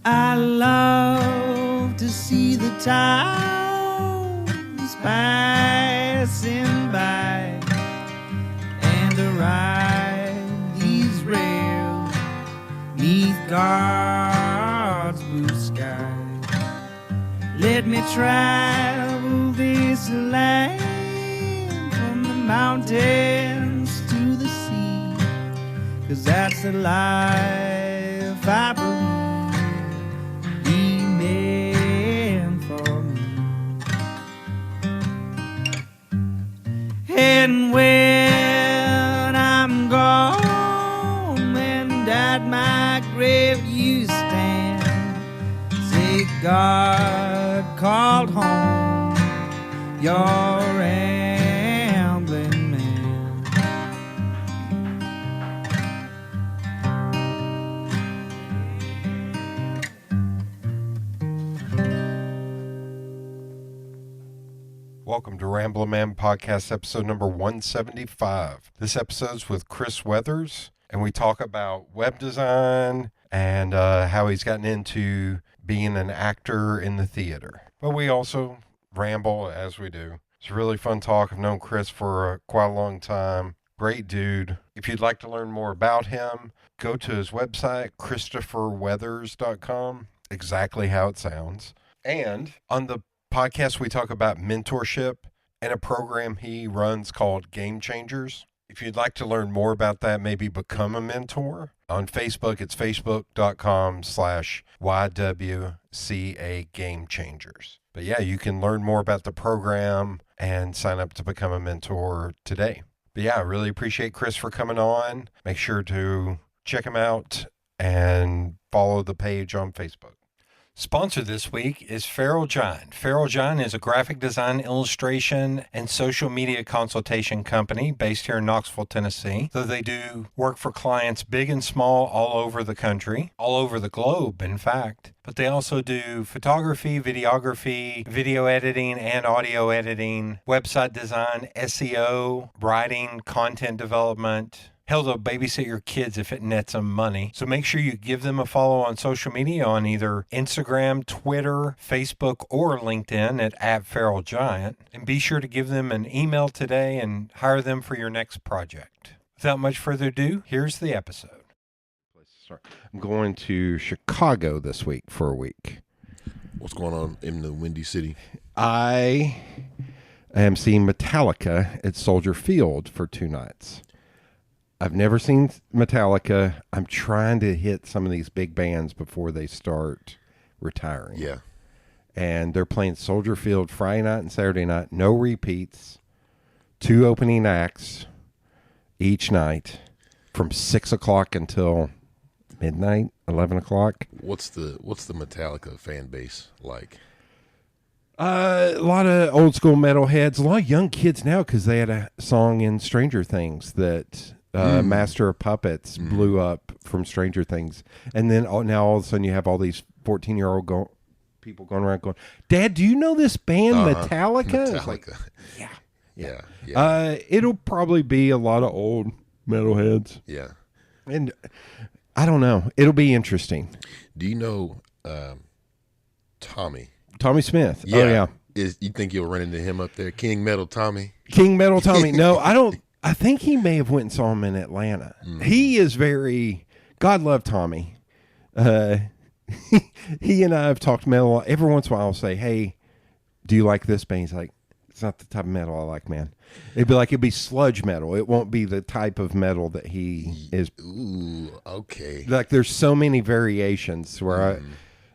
I love to see the towns passing by and to ride these rails neath God's blue sky. Let me travel this land from the mountains to the sea, 'cause that's the life I believe He meant for me. And when I'm gone and at my grave you stand, say God called home your rambling man. Welcome to Ramblin' Man Podcast, episode number 175. This episode's with Chris Weathers, and we talk about web design and how he's gotten into being an actor in the theater. But we also ramble as we do. It's a really fun talk. I've known Chris for quite a long time. Great dude. If you'd like to learn more about him, go to his website, ChristopherWeathers.com. Exactly how it sounds. And on the podcast, we talk about mentorship and a program he runs called Game Changers. If you'd like to learn more about that, maybe become a mentor. On Facebook, it's facebook.com/YWCA Game Changers. But yeah, you can learn more about the program and sign up to become a mentor today. But yeah, I really appreciate Chris for coming on. Make sure to check him out and follow the page on Facebook. Sponsor this week is Feral Giant. Feral Giant is a graphic design, illustration, and social media consultation company based here in Knoxville, Tennessee. So they do work for clients big and small all over the country, all over the globe, in fact. But they also do photography, videography, video editing, and audio editing, website design, SEO, writing, content development. Hell, they'll babysit your kids if it nets them money. So make sure you give them a follow on social media on either Instagram, Twitter, Facebook, or LinkedIn at Feral Giant. And be sure to give them an email today and hire them for your next project. Without much further ado, here's the episode. I'm going to Chicago this week for a week. What's going on in the Windy City? I am seeing Metallica at Soldier Field for 2 nights. I've never seen Metallica. I'm trying to hit some of these big bands before they start retiring. Yeah. And they're playing Soldier Field Friday night and Saturday night. No repeats. 2 opening acts each night from 6 o'clock until midnight, 11 o'clock. What's the Metallica fan base like? A lot of old school metalheads, a lot of young kids now because they had a song in Stranger Things that... Master of Puppets blew up from Stranger Things. And then now all of a sudden you have all these 14-year-old people going around going, Dad, do you know this band Metallica? It's like, yeah. It'll probably be a lot of old metalheads. Yeah. And I don't know. It'll be interesting. Do you know Tommy? Tommy Smith. Yeah. Oh, yeah. You think you'll run into him up there? King Metal Tommy? King Metal Tommy. No, I don't. I think he may have went and saw him in Atlanta. Mm. He is very, God love Tommy. He and I have talked metal. Every once in a while I'll say, hey, do you like this band? He's like, it's not the type of metal I like, man. It'd be sludge metal. It won't be the type of metal that he is. Ooh, okay. Like there's so many variations where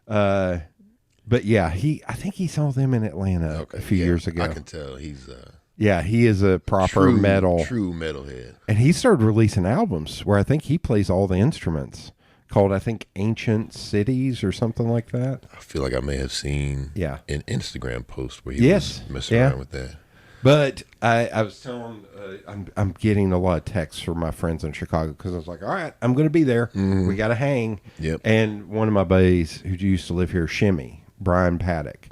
but yeah, I think he saw them in Atlanta a few years ago. I can tell he's yeah, he is a proper true metalhead. And he started releasing albums where I think he plays all the instruments, called, I think, Ancient Cities or something like that. I feel like I may have seen an Instagram post where he was messing around with that. But I was telling, I'm getting a lot of texts from my friends in Chicago because I was like, all right, I'm going to be there. Mm-hmm. We got to hang. Yep. And one of my buddies who used to live here, Shimmy, Brian Paddock,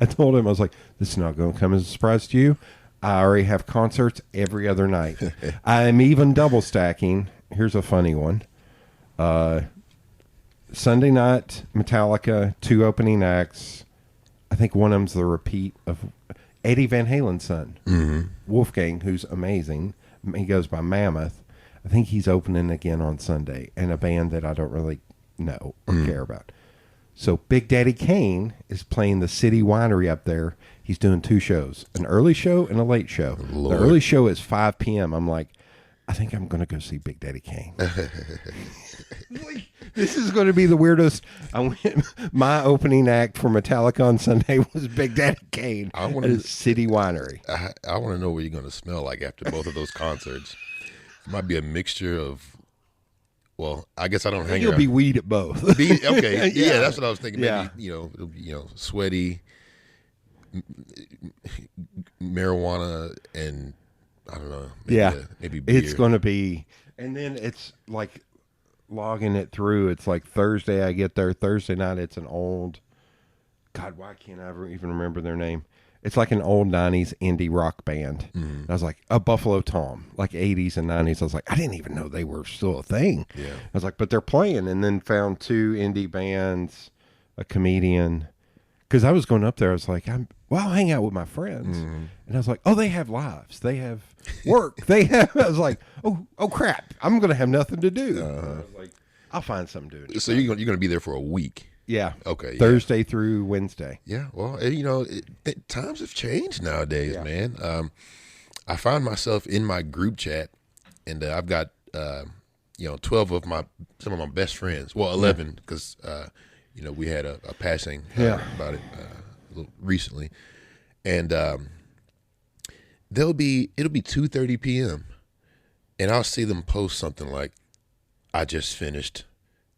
I told him, I was like, this is not going to come as a surprise to you. I already have concerts every other night. I'm even double stacking. Here's a funny one. Sunday night, Metallica, 2 opening acts. I think one of them's the repeat of Eddie Van Halen's son, Wolfgang, who's amazing. He goes by Mammoth. I think he's opening again on Sunday, and a band that I don't really know or care about. So Big Daddy Kane is playing the City Winery up there. He's doing 2 shows, an early show and a late show. Lord. The early show is 5 p.m. I'm like, I think I'm going to go see Big Daddy Kane. This is going to be the weirdest. My opening act for Metallica on Sunday was Big Daddy Kane at City Winery. I want to know what you're going to smell like after both of those concerts. It might be a mixture of, well, I guess I don't hang You'll around. be weed at both. Okay, yeah, that's what I was thinking. Yeah. Maybe, you know, sweaty, marijuana, and I don't know. Maybe beer. It's going to be, and then it's like logging it through. It's like Thursday I get there. Thursday night it's an old, God, why can't I even remember their name? It's like an old 90s indie rock band. And I was like, a Buffalo Tom, like 80s and 90s. I was like, I didn't even know they were still a thing. Yeah. I was like, but they're playing. And then found 2 indie bands, a comedian. Because I was going up there, I was like, I'll hang out with my friends. And I was like, oh, they have lives. They have work. I was like, oh crap. I'm going to have nothing to do. I was like, I'll find something to do. So you're going to be there for a week? Yeah. Okay. Thursday through Wednesday. Yeah. Well, you know, times have changed nowadays, man. I find myself in my group chat, and I've got 12 of some of my best friends. Well, 11 because we had a passing about it a little recently, and it'll be 2:30 p.m. and I'll see them post something like, "I just finished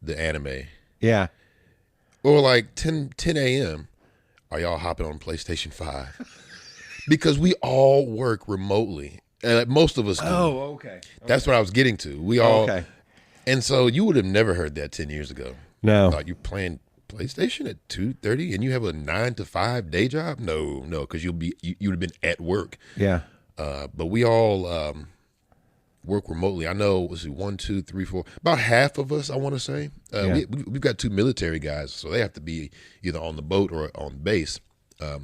the anime." Yeah. Or like 10 a.m., are y'all hopping on PlayStation 5? Because we all work remotely. And most of us do. Oh, okay. That's what I was getting to. We all. Okay. And so you would have never heard that 10 years ago. No. Like you playing PlayStation at 2:30 and you have a 9 to 5 day job? No, because you would have been at work. Yeah. But we all work remotely. I know, 1, 2, 3, 4, about half of us, I want to say. We've got 2 military guys, so they have to be either on the boat or on base. But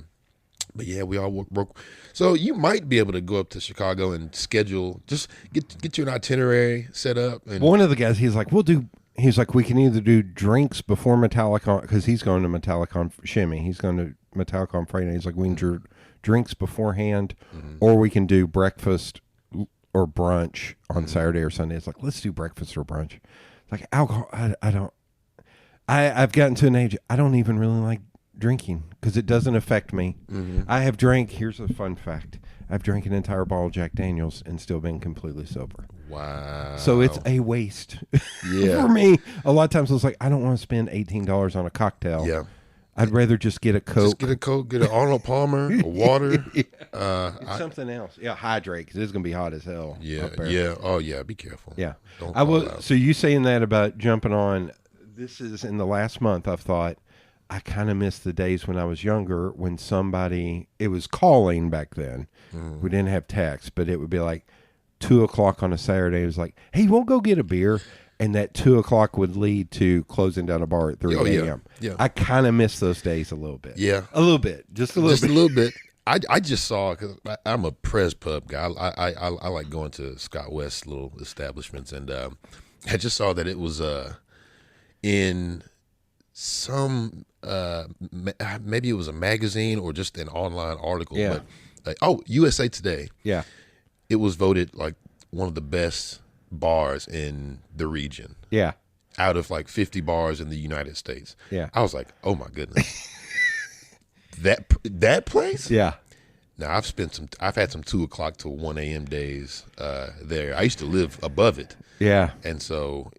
yeah, we all work. So you might be able to go up to Chicago and schedule, just get you an itinerary set up. And one of the guys, he's like, we can either do drinks before Metallicon, because he's going to Metallicon Shimmy. He's going to Metallicon Friday. He's like, we can do drinks beforehand, or we can do breakfast or brunch on Saturday or Sunday. It's like, let's do breakfast or brunch. Like alcohol, I've gotten to an age, I don't even really like drinking because it doesn't affect me. I have drank, here's a fun fact, I've drank an entire bottle of Jack Daniels and still been completely sober. Wow. So it's a waste. Yeah. For me, a lot of times I was like, I don't want to spend $18 on a cocktail. Yeah. I'd rather just get a Coke. Just get a Coke, get an Arnold Palmer, a water. Something else. Yeah, hydrate, because it's going to be hot as hell. Yeah, yeah. Oh, yeah, be careful. Yeah. Don't I will. fall out. So you saying that about jumping on, this is in the last month, I've thought, I kind of miss the days when I was younger when somebody, it was calling back then. We didn't have text, but it would be like 2 o'clock on a Saturday. It was like, hey, you won't go get a beer? And that 2 o'clock would lead to closing down a bar at 3 a.m. Yeah. I kind of miss those days a little bit. Yeah. A little bit. Just a little bit. I just saw, because I'm a Prez Pub guy. I like going to Scott West little establishments, and I just saw that it was in some maybe it was a magazine or just an online article. Yeah. But, USA Today. Yeah. It was voted like one of the best bars in the region. Yeah. Out of like 50 bars in the United States. Yeah. I was like, oh my goodness. that place? Yeah. Now I've had some 2 o'clock to 1 a.m. days there. I used to live above it. Yeah. And so,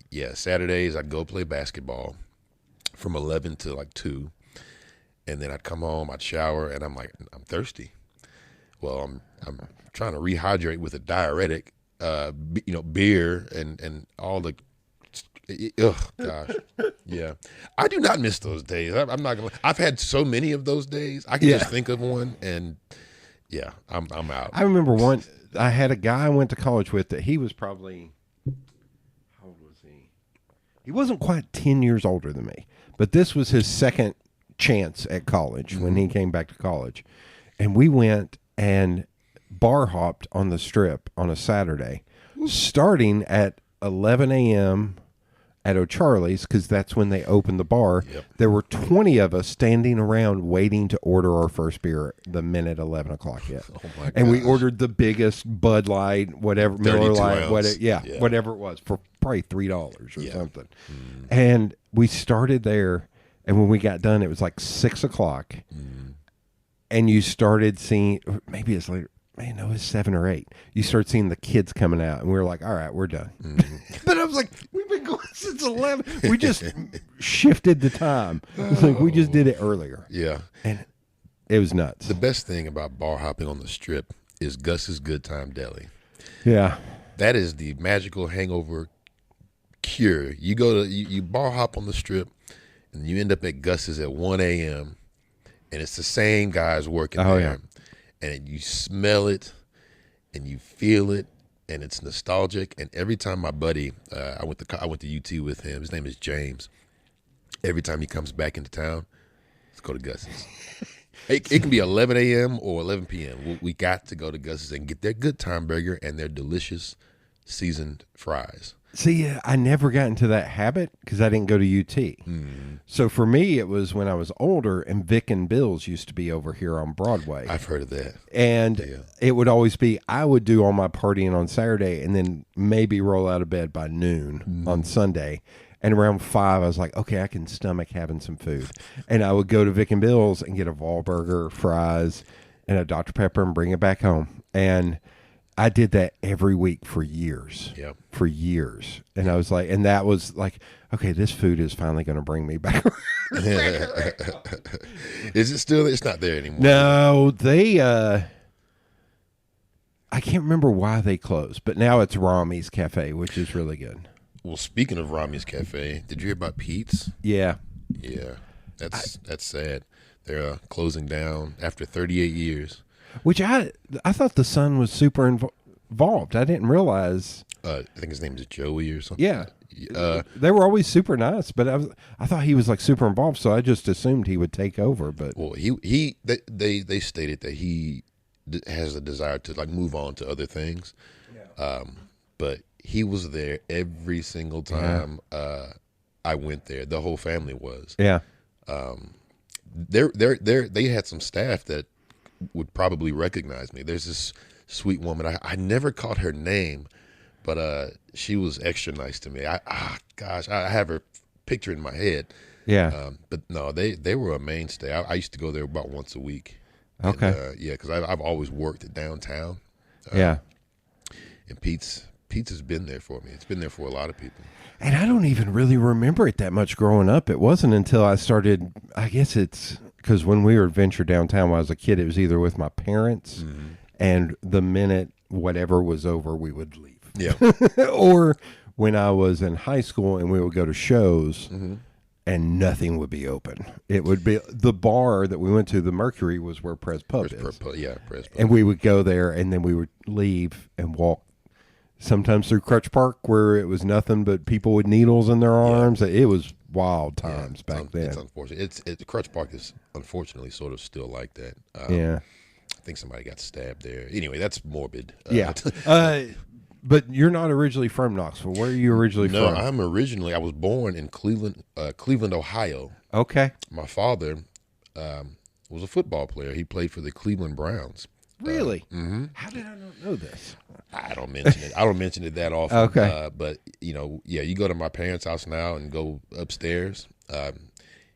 yeah, Saturdays I'd go play basketball from 11 to like 2. And then I'd come home, I'd shower, and I'm like, I'm thirsty. Well, I'm trying to rehydrate with a diuretic, beer and all the. Gosh, yeah. I do not miss those days. I'm not gonna. I've had so many of those days. I can just think of one, and yeah, I'm out. I remember one. I had a guy I went to college with that he was probably, how old was he? He he wasn't quite 10 years older than me, but this was his second chance at college when he came back to college. And we went and bar hopped on the Strip on a Saturday, starting at 11 a.m. at O'Charlie's, because that's when they opened the bar. Yep. There were 20 of us standing around waiting to order our first beer the minute 11 o'clock hit. Oh my and we gosh. ordered the biggest Bud Light, whatever, Miller 32 Light, ounce. whatever, Yeah. whatever it was, for probably $3 or Yeah. something. And we started there, and when we got done, it was like 6 o'clock. And you started seeing, maybe it's like, man, no, it's 7 or 8. You start seeing the kids coming out, and we were like, all right, we're done. But I was like, we've been going since 11. We just shifted the time. It's like we just did it earlier. Yeah. And it was nuts. The best thing about bar hopping on the Strip is Gus's Good Time Deli. Yeah. That is the magical hangover cure. You go to you bar hop on the Strip, and you end up at Gus's at 1 a.m. and it's the same guys working Oh, there, and you smell it, and you feel it, and it's nostalgic. And every time my buddy, I went to UT with him. His name is James. Every time he comes back into town, let's go to Gus's. It can be 11 a.m. or 11 p.m. We got to go to Gus's and get their Good Time burger and their delicious seasoned fries. See, I never got into that habit because I didn't go to UT. So for me, it was when I was older, and Vic and Bill's used to be over here on Broadway. I've heard of that. And it would always be, I would do all my partying on Saturday and then maybe roll out of bed by noon on Sunday. And around 5, I was like, okay, I can stomach having some food. And I would go to Vic and Bill's and get a Wahlburger, fries, and a Dr. Pepper and bring it back home. And I did that every week for years. Yep. For years. And I was like, and that was like, okay, this food is finally going to bring me back. Is it still? It's not there anymore. No, they, I can't remember why they closed, but now it's Rami's Cafe, which is really good. Well, speaking of Rami's Cafe, did you hear about Pete's? Yeah. Yeah, that's sad. They're closing down after 38 years. Which I thought the son was super involved. I didn't realize. I think his name is Joey or something. Yeah. They were always super nice, but I thought he was like super involved, so I just assumed he would take over. But Well, they stated that he has a desire to like move on to other things. But he was there every single time I went there. The whole family was. yeah, They had some staff that would probably recognize me. There's this sweet woman. I never caught her name, but she was extra nice to me. I have her picture in my head. yeah. But no, they were a mainstay. I used to go there about once a week. Okay. And, yeah, because I've always worked at downtown. Yeah. And Pete's has been there for me. It's been there for a lot of people. And I don't even really remember it that much growing up. It wasn't until I started, I guess it's because when we were at Venture downtown when I was a kid, it was either with my parents and the minute whatever was over, we would leave. Yeah. Or when I was in high school and we would go to shows and nothing would be open. It would be the bar that we went to, the Mercury, was where Press Pub is. Press And we would go there and then we would leave and walk sometimes through Crutch Park where it was nothing but people with needles in their arms. It was wild times back then. It's unfortunate. Crutch Park is unfortunately sort of still like that. Yeah. I think somebody got stabbed there. Anyway, that's morbid. Yeah. But you're not originally from Knoxville. Where are you originally No, from? I was born in Cleveland, Ohio. Okay. My father was a football player. He played for the Cleveland Browns. Really? How did I not know this? I don't mention it. I don't mention it that often. Okay. But you go to my parents' house now and go upstairs.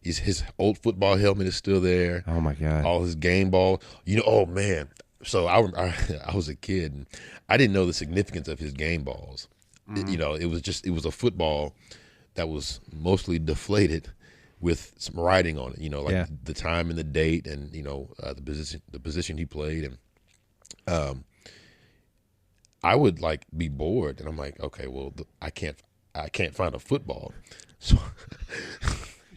His old football helmet is still there. Oh my God. All his game ball. Oh man. So I was a kid and I didn't know the significance of his game balls. It was a football that was mostly deflated with some writing on it. The time and the date and the position he played. And I would like be bored and I'm like, okay, well I can't find a football. So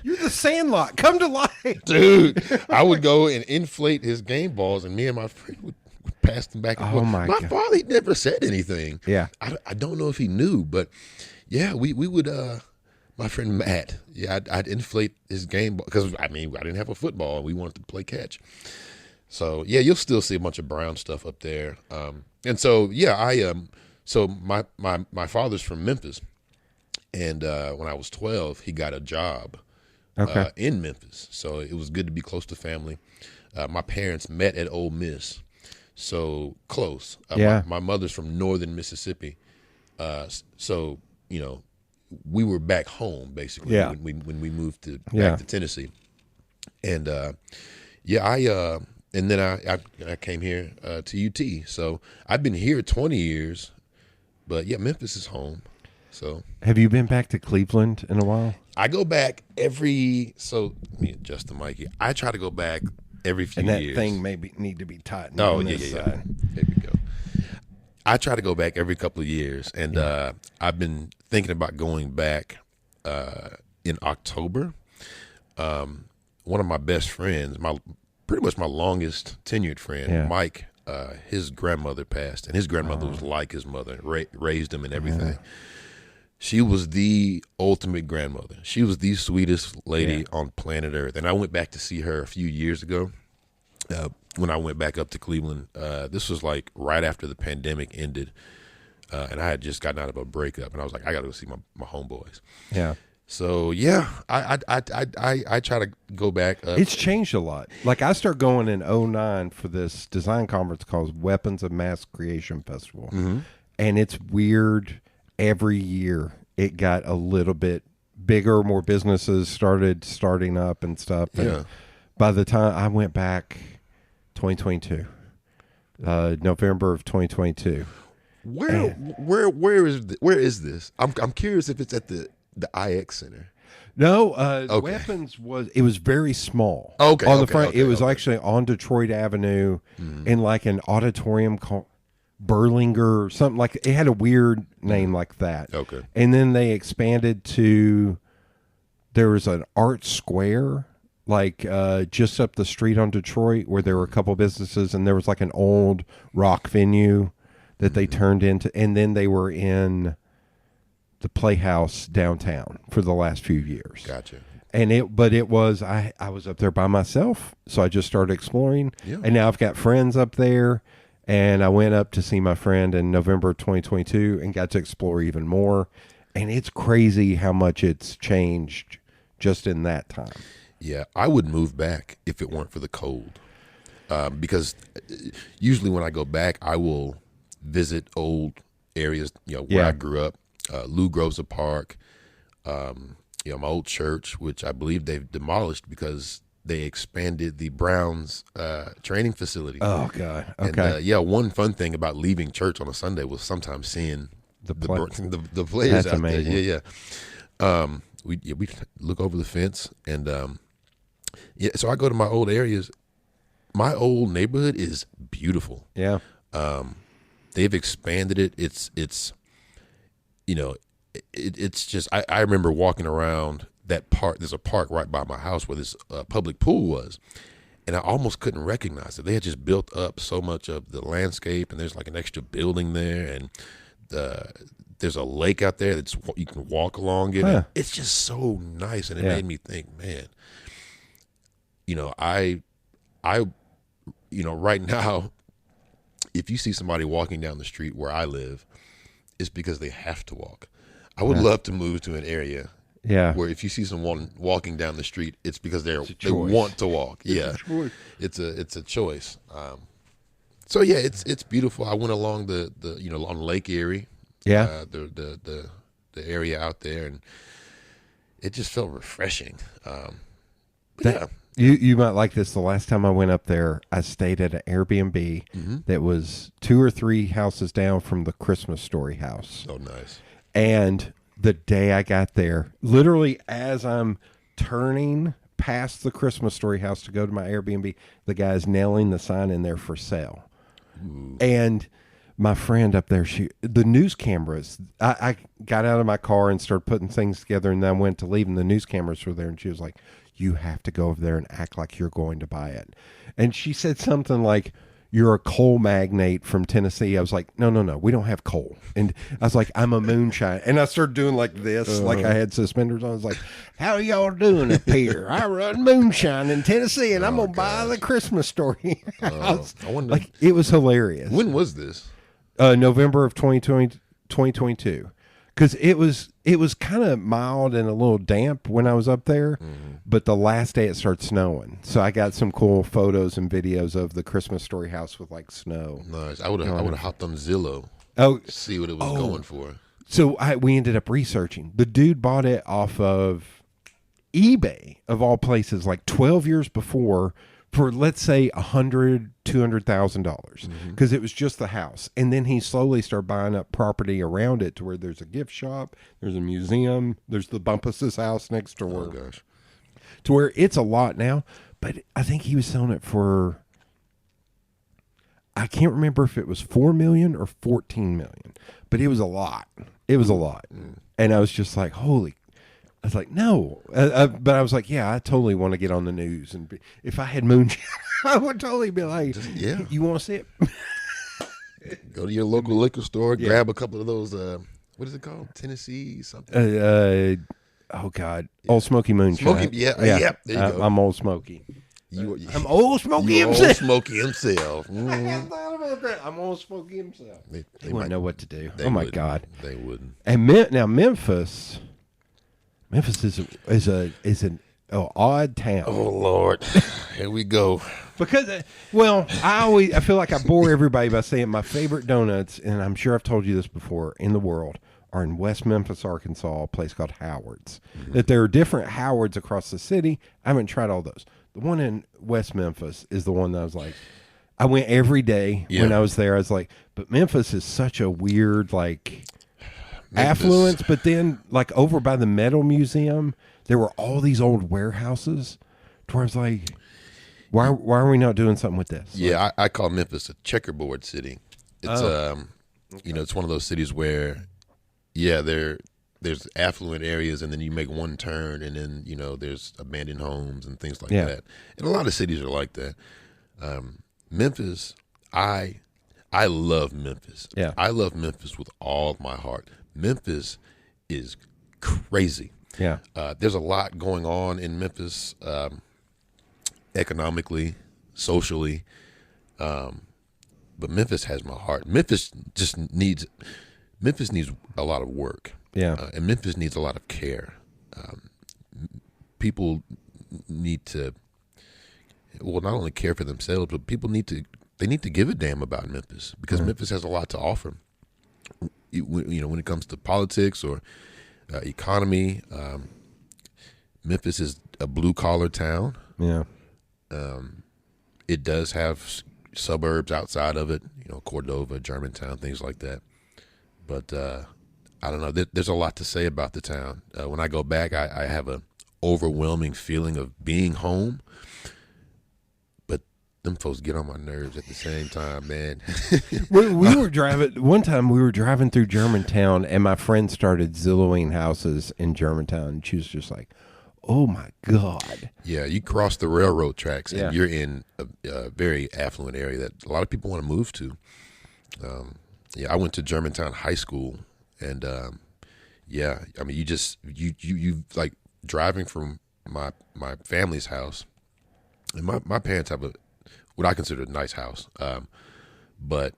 You're the Sandlot. Come to life. dude, I would go and inflate his game balls, and me and my friend would pass them back and forth. my God. Father, he never said anything. Yeah. I don't know if he knew, but yeah, we would. My friend Matt, yeah, I'd inflate his game because I didn't have a football and we wanted to play catch. So yeah, you'll still see a bunch of brown stuff up there. And so yeah, so my father's from Memphis, and when I was 12, he got a job in Memphis. So it was good to be close to family. My parents met at Ole Miss, so close. My mother's from northern Mississippi, so we were back home basically when we moved back to Tennessee, and and then I came here to UT. So I've been here 20 years, but yeah, Memphis is home. So have you been back to Cleveland in a while? I go back let me adjust the mic here. I try to go back every few years. And that thing maybe need to be tightened. Oh, yeah. There we go. I try to go back every couple of years, and I've been thinking about going back in October. One of my best friends, pretty much my longest tenured friend, Mike, his grandmother passed, and his grandmother was like his mother, raised him and everything. She was the ultimate grandmother. She was the sweetest lady on planet Earth. And I went back to see her a few years ago when I went back up to Cleveland. This was like right after the pandemic ended. And I had just gotten out of a breakup. And I was like, I got to go see my homeboys. Yeah. So, yeah, I try to go back. It's changed a lot. Like I started going in 2009 for this design conference called Weapons of Mass Creation Festival. Mm-hmm. And it's weird. Every year it got a little bit bigger, more businesses starting up and stuff. And by the time I went back 2022, November of 2022. Where is this? I'm curious if it's at the IX Center. No, Weapons was very small. Okay. On the front, it was actually on Detroit Avenue in like an auditorium called Berlinger, something like it had a weird name like that. Okay. And then they expanded to there was an art square like just up the street on Detroit where there were a couple businesses, and there was like an old rock venue that they turned into, and then they were in the Playhouse downtown for the last few years. Gotcha. And I was up there by myself, so I just started exploring. Yeah. And now I've got friends up there. And I went up to see my friend in November 2022 and got to explore even more. And it's crazy how much it's changed just in that time. Yeah, I would move back if it weren't for the cold. Because usually when I go back, I will visit old areas, where I grew up. Lou Groza Park, my old church, which I believe they've demolished because they expanded the Browns training facility. Oh, God. Okay. And, one fun thing about leaving church on a Sunday was sometimes seeing the players That's out amazing. there. Yeah. We look over the fence, and so I go to my old areas. My old neighborhood is beautiful. Yeah. They've expanded it. It's just, I remember walking around that park. There's a park right by my house where this public pool was, and I almost couldn't recognize it. They had just built up so much of the landscape, and there's like an extra building there, and there's a lake out there that's you can walk along it. Huh. It's just so nice, and it made me think, man, I right now, if you see somebody walking down the street where I live, it's because they have to walk. I would love to move to an area where if you see someone walking down the street, it's because they want to walk. It's a choice. So yeah, it's beautiful. I went along the on Lake Erie, the area out there, and it just felt refreshing. You might like this. The last time I went up there, I stayed at an Airbnb that was 2 or 3 houses down from the Christmas Story house. Oh, nice. And the day I got there, literally as I'm turning past the Christmas Story house to go to my Airbnb, the guy's nailing the sign in there for sale. Ooh. And my friend up there, the news cameras, I got out of my car and started putting things together, and then I went to leave, and the news cameras were there, and she was like, you have to go over there and act like you're going to buy it. And she said something like, you're a coal magnate from Tennessee. I was like, no, we don't have coal. And I was like, I'm a moonshine. And I started doing like this, like I had suspenders on. I was like, how y'all doing up here? I run moonshine in Tennessee, and I'm going to buy the Christmas Story. I wonder, like, it was hilarious. when was this? November of 2022. Because it was kind of mild and a little damp when I was up there, but the last day it started snowing. So I got some cool photos and videos of the Christmas Story house with like snow. Nice. I would have hopped on Zillow. Oh, See what it was going for. so we ended up researching. The dude bought it off of eBay of all places, like 12 years before, for let's say $200,000, because it was just the house. And then he slowly started buying up property around it to where there's a gift shop, there's a museum, there's the Bumpus's house next door. Oh gosh. To where it's a lot now. But I think he was selling it for, I can't remember if it was 4 million or 14 million, but it was a lot. It was a lot. And I was just like, holy, I was like, no. But I was like, yeah, I totally want to get on the news. And if I had moonshine, I would totally be like, yeah. You want to see it? Go to your local liquor store, grab a couple of those, what is it called? Tennessee something? Oh, God. Old Smoky Moonshine. Smoky, yeah. There you go. I'm Old Smoky. I'm Old Smoky Old himself. Smoky himself. I hadn't thought about that. I'm Old Smoky himself. They wouldn't know what to do. They Oh, my wouldn't. God. They wouldn't. And now Memphis is an odd town. Oh Lord, here we go. Because, I feel like I bore everybody by saying my favorite donuts, and I'm sure I've told you this before, in the world, are in West Memphis, Arkansas, a place called Howard's. That there are different Howard's across the city. I haven't tried all those. The one in West Memphis is the one that I was like, I went every day when I was there. I was like, but Memphis is such a weird, like, affluence. But then, like, over by the Metal Museum, there were all these old warehouses. To where I was like, why are we not doing something with this? Yeah, I call Memphis a checkerboard city. It's it's one of those cities where, there's affluent areas, and then you make one turn, and then there's abandoned homes and things like that. And a lot of cities are like that. Memphis, I love Memphis. Yeah, I love Memphis with all of my heart. Memphis is crazy. Yeah, there's a lot going on in Memphis, economically, socially, but Memphis has my heart. Memphis needs a lot of work. Yeah, and Memphis needs a lot of care. People need to, not only care for themselves, but people need to give a damn about Memphis, because Memphis has a lot to offer. When it comes to politics or economy, Memphis is a blue collar town. Yeah. It does have suburbs outside of it, Cordova, Germantown, things like that. But I don't know. There's a lot to say about the town. When I go back, I have an overwhelming feeling of being home. But them folks get on my nerves at the same time, man. we were driving one time. We were driving through Germantown, and my friend started Zillowing houses in Germantown, and she was just like, "Oh my God!" Yeah, you cross the railroad tracks, and Yeah. you're in a very affluent area that a lot of people want to move to. I went to Germantown High School, and you like driving from my family's house, and my parents have what I consider a nice house, but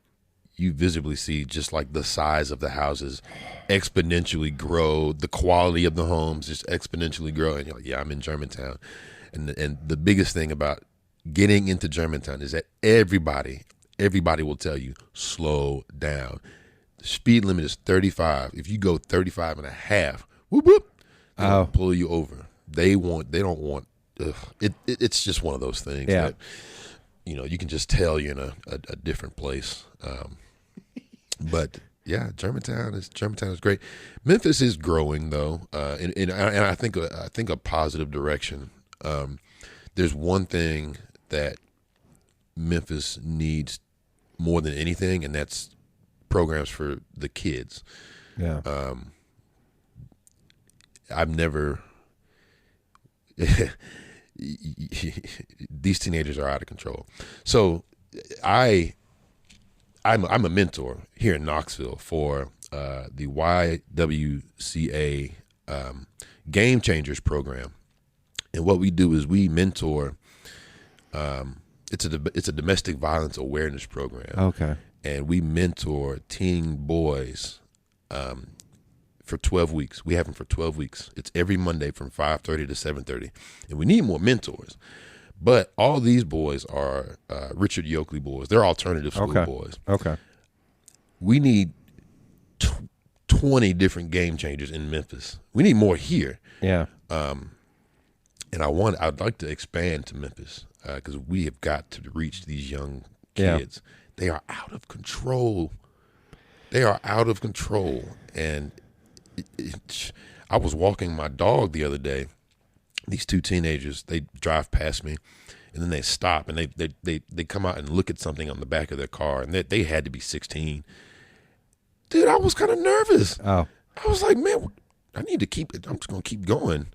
you visibly see just like the size of the houses exponentially grow, the quality of the homes just exponentially grow, and you're like, I'm in Germantown. And the biggest thing about getting into Germantown is that everybody will tell you, slow down. The speed limit is 35. If you go 35 and a half, whoop whoop, they'll pull you over. They don't want it's just one of those things that you can just tell you're in a different place. But yeah, Germantown is great. Memphis is growing though, and I think a positive direction. There's one thing that Memphis needs more than anything, and that's programs for the kids. Yeah. I've never. These teenagers are out of control. So I'm a mentor here in Knoxville for the YWCA Game Changers program, and what we do is we mentor. It's a domestic violence awareness program. Okay. And we mentor teen boys for 12 weeks. We have them for 12 weeks. It's every Monday from 5:30 to 7:30, and we need more mentors. But all these boys are Richard Yoakley boys. They're alternative school boys. Okay. We need 20 different game changers in Memphis. We need more here. Yeah. And I'd like to expand to Memphis because we have got to reach these young kids. Yeah. They are out of control. And I was walking my dog the other day. These two teenagers, they drive past me, and then they stop, and they come out and look at something on the back of their car, and they had to be 16. Dude, I was kind of nervous. Oh. I was like, man, I need to keep it. I'm just going to keep going.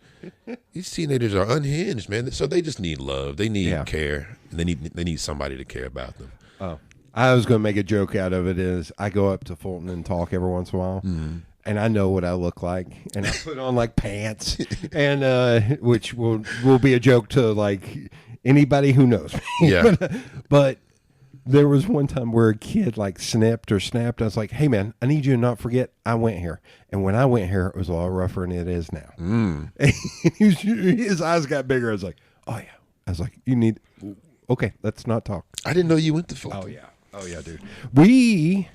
These teenagers are unhinged, man. So they just need love. They need care. And they need somebody to care about them. Oh. I was going to make a joke out of it is I go up to Fulton and talk every once in a while. Mm-hmm. And I know what I look like, and I put on like pants, and which will be a joke to like anybody who knows me. Yeah. but there was one time where a kid like snipped or snapped. I was like, "Hey man, I need you to not forget I went here." And when I went here, it was a lot rougher than it is now. And his eyes got bigger. I was like, "Oh yeah." I was like, "You need okay, let's not talk." I didn't know you went to Fulton. Oh yeah, dude. We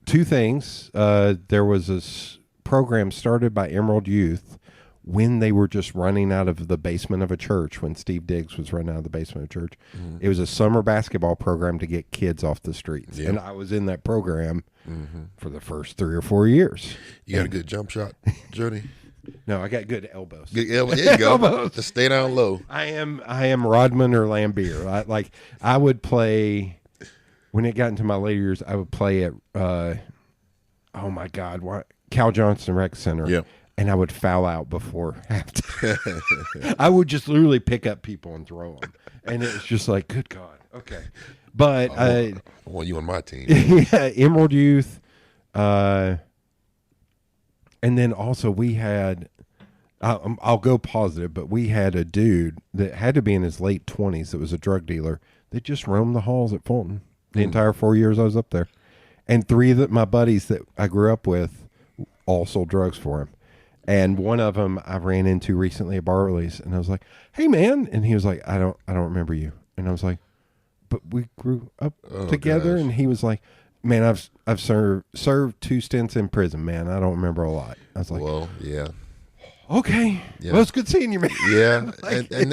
two things. There was this program started by Emerald Youth when they were just running out of the basement of a church, when Steve Diggs was running out of the basement of a church. Mm-hmm. It was a summer basketball program to get kids off the streets. Yeah. And I was in that program for the first 3 or 4 years. You got a good jump shot, Jody? No, I got good elbows. Good elbows. There you go. Elbows. Just stay down low. I am Rodman or Lambeer. I would play. When it got into my later years, I would play at, oh my God, Cal Johnson Rec Center. Yeah. And I would foul out before halftime. I would just literally pick up people and throw them. And it was just like, good God. Okay. But I want you on my team. Yeah, Emerald Youth. And then also we had, I'll go positive, but we had a dude that had to be in his late 20s that was a drug dealer that just roamed the halls at Fulton. The entire 4 years I was up there. And three of my buddies that I grew up with all sold drugs for him. And one of them I ran into recently at Barley's, and I was like, "Hey, man." And he was like, I don't remember you. And I was like, "But we grew up together." Gosh. And he was like, "Man, I've served 2 stints in prison, man. I don't remember a lot." I was like, "Well, yeah. Okay. Yeah. Well, it's good seeing you, man." Yeah.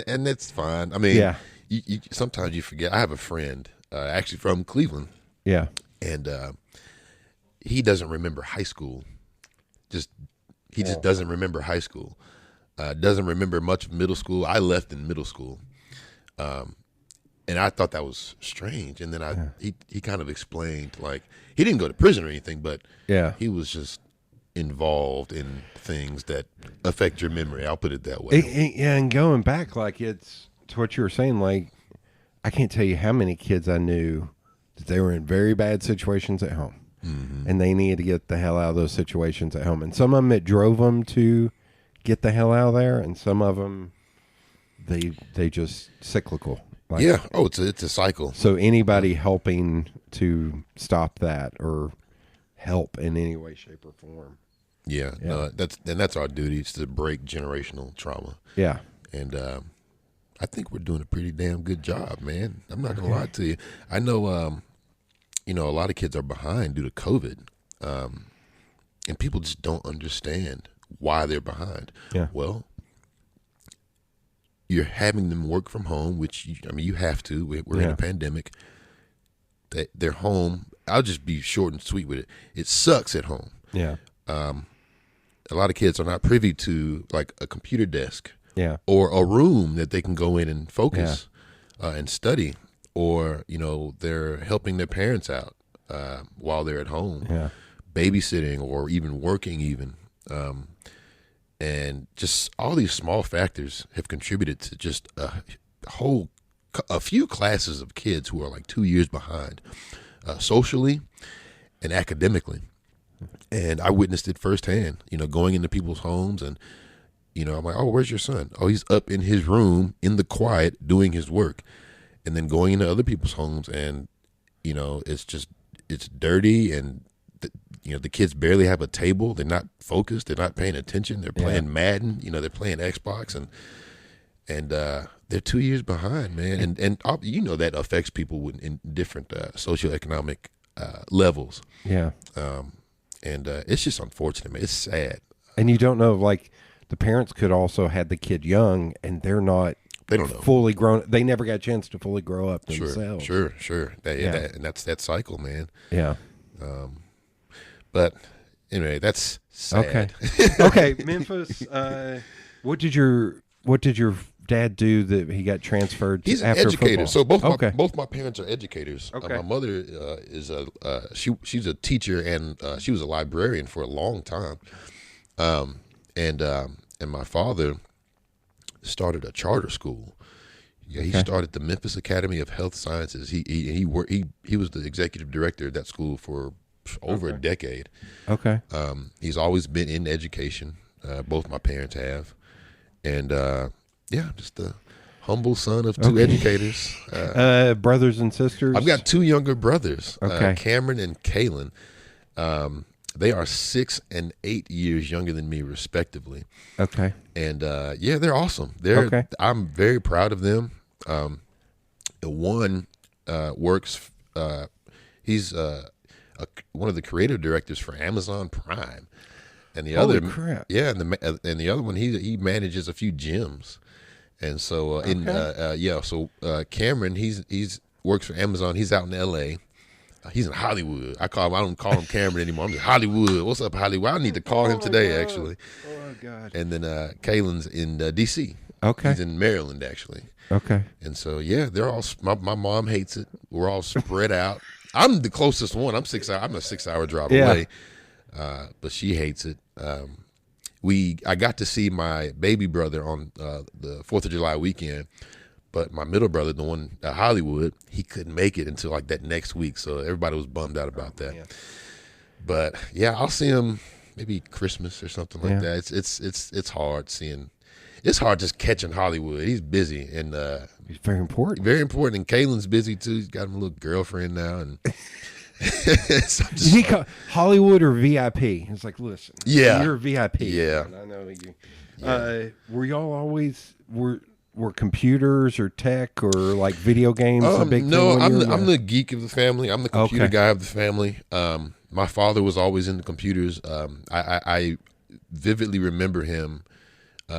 and it's fine. I mean, yeah. You sometimes you forget. I have a friend actually from Cleveland. Yeah. And he doesn't remember high school. He just doesn't remember high school. Doesn't remember much of middle school. I left in middle school, and I thought that was strange. And then he kind of explained, like, he didn't go to prison or anything, but he was just involved in things that affect your memory. I'll put it that way. And going back, like, it's to what you were saying. Like, I can't tell you how many kids I knew that they were in very bad situations at home. Mm-hmm. And they needed to get the hell out of those situations at home. And some of them, it drove them to get the hell out of there. And some of them, they just cyclical. Like, yeah. Oh, it's a cycle. So anybody helping to stop that or help in any way, shape, or form. Yeah. No, that's our duty. It's to break generational trauma. Yeah. And I think we're doing a pretty damn good job, man. I'm not going to lie to you. I know, a lot of kids are behind due to COVID, and people just don't understand why they're behind. Yeah. Well, you're having them work from home, which, you have to. We're in a pandemic. They're home. I'll just be short and sweet with it. It sucks at home. Yeah. A lot of kids are not privy to, like, a computer desk. Yeah. Or a room that they can go in and focus and study. Or, they're helping their parents out while they're at home, babysitting or even working even. And just all these small factors have contributed to just a whole a few classes of kids who are like 2 years behind, socially and academically. And I witnessed it firsthand, going into people's homes and, I'm like, oh, where's your son? Oh, he's up in his room in the quiet doing his work. And then going into other people's homes and, it's dirty and, the kids barely have a table. They're not focused. They're not paying attention. They're playing Madden. They're playing Xbox and they're 2 years behind, man. And that affects people in different socioeconomic levels. Yeah. And it's just unfortunate, man. It's sad. And you don't know, like, the parents could also had the kid young, and they don't know fully grown. They never got a chance to fully grow up themselves. Sure. And that's that cycle, man. Yeah. But anyway, that's sad. Okay. Memphis. What did your dad do that he got transferred? He's an after educator. football? So both my parents are educators. Okay. My mother is she's a teacher and she was a librarian for a long time. And my father started a charter school. Yeah, he started the Memphis Academy of Health Sciences. He was the executive director of that school for over a decade. Okay. He's always been in education. Both my parents have, and just the humble son of two educators. Brothers and sisters? I've got two younger brothers, Okay. Cameron and Kalen. They are 6 and 8 years younger than me, respectively. Okay. And they're awesome. I'm very proud of them. One works. He's one of the creative directors for Amazon Prime, and the Holy other, crap. and the other one, he manages a few gyms, and so Cameron, he's works for Amazon. He's out in L.A. He's in Hollywood. I don't call him Cameron anymore. I'm in Hollywood. What's up, Hollywood? I need to call him today, actually. Oh God. And then Kalen's in D.C. Okay. He's in Maryland, actually. Okay. And so they're all. My mom hates it. We're all spread out. I'm the closest one. I'm 6 hours. I'm a 6 hour drive away, but she hates it. I got to see my baby brother on the 4th of July weekend, but my middle brother, the one at Hollywood, he couldn't make it until like that next week. So everybody was bummed out about that. Yeah. But I'll see him maybe Christmas or something like that. It's hard seeing. It's hard just catching Hollywood. He's busy and he's very important. Very important. And Kalen's busy too. He's got him a little girlfriend now, and so Hollywood or VIP? It's like, listen, you're a VIP. Yeah, I know you. Yeah. Were y'all always were computers or tech or like video games a big no, thing? I'm the geek of the family. I'm the computer guy of the family. My father was always into computers. I vividly remember him.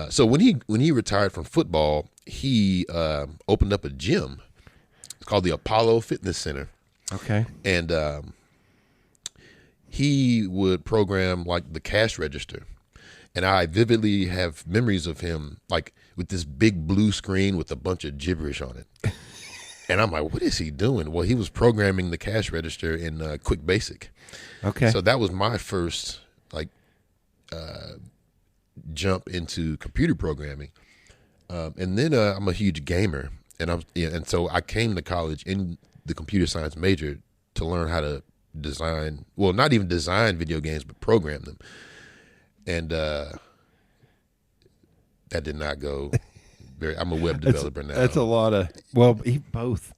So when he retired from football, he opened up a gym. It's called the Apollo Fitness Center. Okay. And he would program like the cash register. And I vividly have memories of him like with this big blue screen with a bunch of gibberish on it. And I'm like, what is he doing? Well, he was programming the cash register in Quick Basic. Okay. So that was my first like jump into computer programming. And then I'm a huge gamer. And so I came to college in the computer science major to learn how to design, well, not even design video games, but program them. And that did not go very, I'm a web developer now. That's a lot of, both.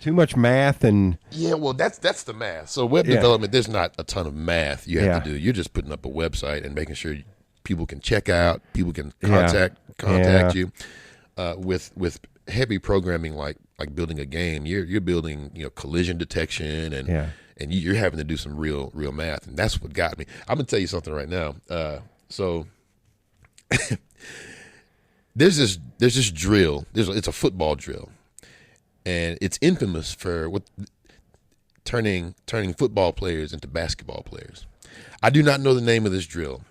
Too much math and. Yeah, well, that's the math. So web development, there's not a ton of math you have to do. You're just putting up a website and making sure people can check out, people can contact you. With heavy programming like building a game, you're building collision detection and you're having to do some real math, and that's what got me. I'm gonna tell you something right now. So there's this drill. It's a football drill, and it's infamous for turning football players into basketball players. I do not know the name of this drill,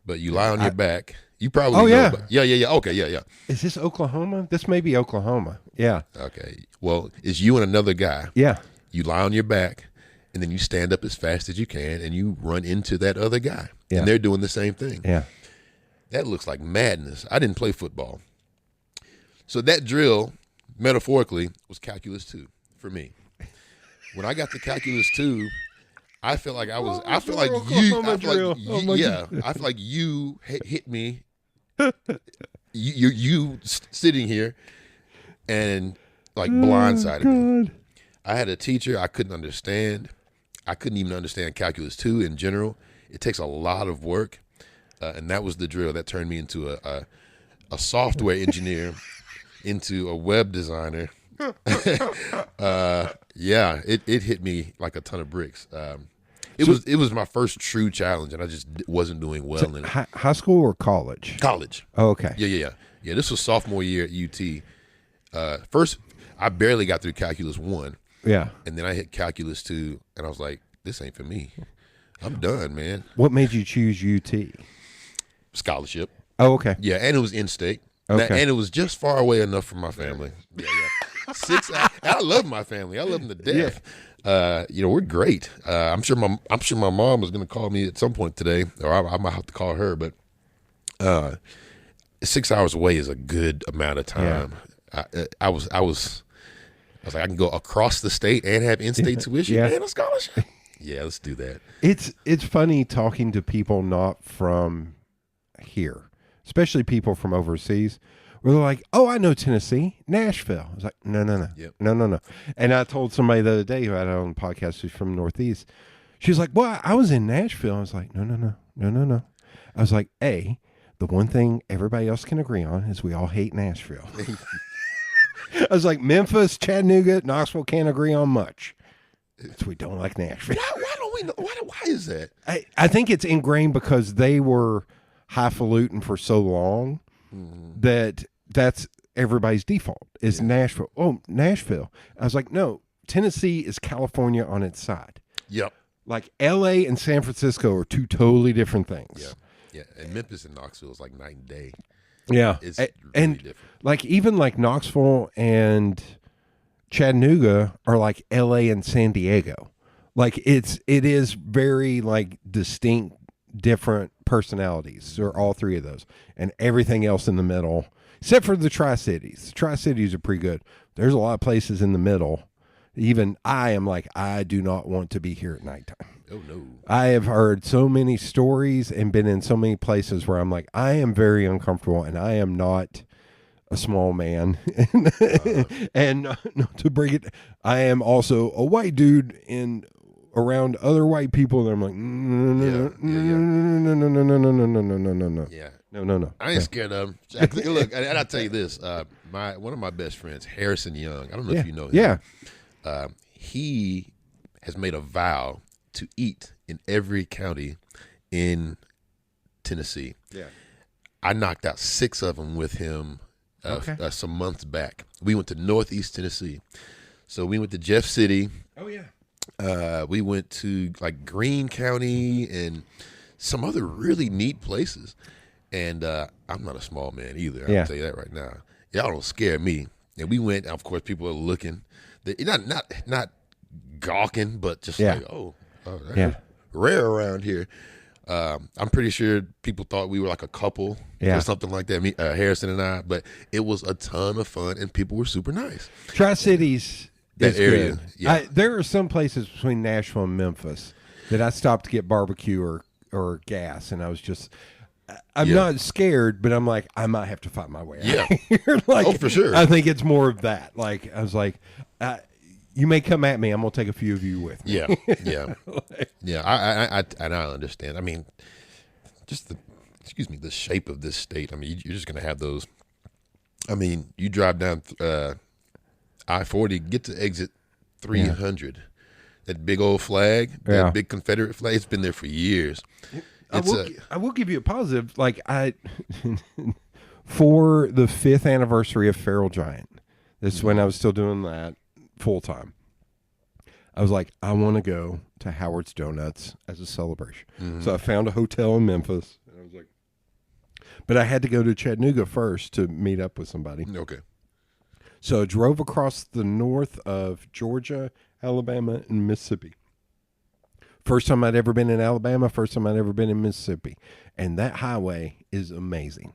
but you lie on your back. You probably know. Yeah. Okay, yeah. Is this Oklahoma? This may be Oklahoma. Yeah. Okay. Well, it's you and another guy. Yeah. You lie on your back, and then you stand up as fast as you can, and you run into that other guy. Yeah. And they're doing the same thing. Yeah. That looks like madness. I didn't play football. So that drill, metaphorically, was Calculus 2 for me. When I got to Calculus 2, I feel like I was. I feel like you. I feel like I feel like you hit me. You sitting here and like blindsided me. I had a teacher I couldn't understand. I couldn't even understand Calculus 2 in general. It takes a lot of work, and that was the drill that turned me into a software engineer, into a web designer. Yeah, it hit me like a ton of bricks. It was my first true challenge, and I just wasn't doing well in it. High school or college? College. Oh, okay. Yeah. This was sophomore year at UT. First, I barely got through Calculus 1. Yeah. And then I hit Calculus 2, and I was like, this ain't for me. I'm done, man. What made you choose UT? Scholarship. Oh, okay. Yeah, and it was in-state. Okay. And it was just far away enough from my family. Yeah. 6 hours. I love my family. I love them to death. We're great. I'm sure my mom is going to call me at some point today, or I might have to call her. But 6 hours away is a good amount of time. Yeah. I was like, I can go across the state and have in-state tuition and a scholarship. Yeah, let's do that. It's funny talking to people not from here, especially people from overseas, where they're like, "Oh, I know Tennessee, Nashville." I was like, "No, Yep. no." And I told somebody the other day who I had on the podcast who's from Northeast. She was like, "Well, I was in Nashville." I was like, "No." I was like, "The one thing everybody else can agree on is we all hate Nashville." I was like, Memphis, Chattanooga, Knoxville can't agree on much. We don't like Nashville. Why don't we know? Why is that? I think it's ingrained because they were highfalutin for so long that's everybody's default is Nashville. Oh, Nashville. I was like, no, Tennessee is California on its side. Yep. Like L.A. and San Francisco are two totally different things. Yeah. And Memphis and Knoxville is like night and day. Yeah. It's really different. Like even like Knoxville and Chattanooga are like LA and San Diego. Like it is very like distinct, different personalities, or all three of those, and everything else in the middle, except for the Tri-Cities. The Tri-Cities are pretty good. There's a lot of places in the middle. Even I am like, I do not want to be here at nighttime. Oh no! I have heard so many stories and been in so many places where I'm like, I am very uncomfortable, and I am not a small man. And not to bring it, I am also a white dude in around other white people. And I'm like, no. Yeah. No. I ain't scared of him. Look, and I'll tell you this: one of my best friends, Harrison Young. I don't know if you know him. Yeah. He has made a vow to eat in every county in Tennessee. Yeah. I knocked out 6 of them with him some months back. We went to Northeast Tennessee. So we went to Jeff City. Oh, yeah. We went to like Greene County and some other really neat places. And I'm not a small man either. I'll tell you that right now. Y'all don't scare me. And we went, of course, people are looking. Not gawking, but just like, that's rare around here. I'm pretty sure people thought we were like a couple or something like that, Harrison and I, but it was a ton of fun and people were super nice. Tri-Cities That is area, good. yeah. There are some places between Nashville and Memphis that I stopped to get barbecue or gas, and I was just, I'm not scared, but I'm like, I might have to fight my way out here. Like, oh, for sure. I think it's more of that. Like, I was like, you may come at me. I'm going to take a few of you with me. Yeah. I understand. I mean, just the shape of this state. I mean, you're just going to have those. I mean, you drive down I-40, get to exit 300. That big old flag, that big Confederate flag, it's been there for years. I will give you a positive. Like for the 5th anniversary of Feral Giant, this is when I was still doing that full time. I was like, I want to go to Howard's Donuts as a celebration. Mm-hmm. So I found a hotel in Memphis, and I was like, but I had to go to Chattanooga first to meet up with somebody. Okay. So I drove across the north of Georgia, Alabama, and Mississippi. First time I'd ever been in Alabama, first time I'd ever been in Mississippi. And that highway is amazing.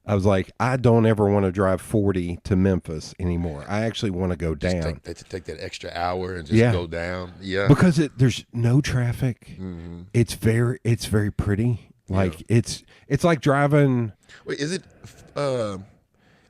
I was like, I don't ever want to drive 40 to Memphis anymore. I actually want to go down. Take that extra hour and just go down. Yeah. Because there's no traffic. Mm-hmm. It's very pretty. Like it's like driving. Wait, is it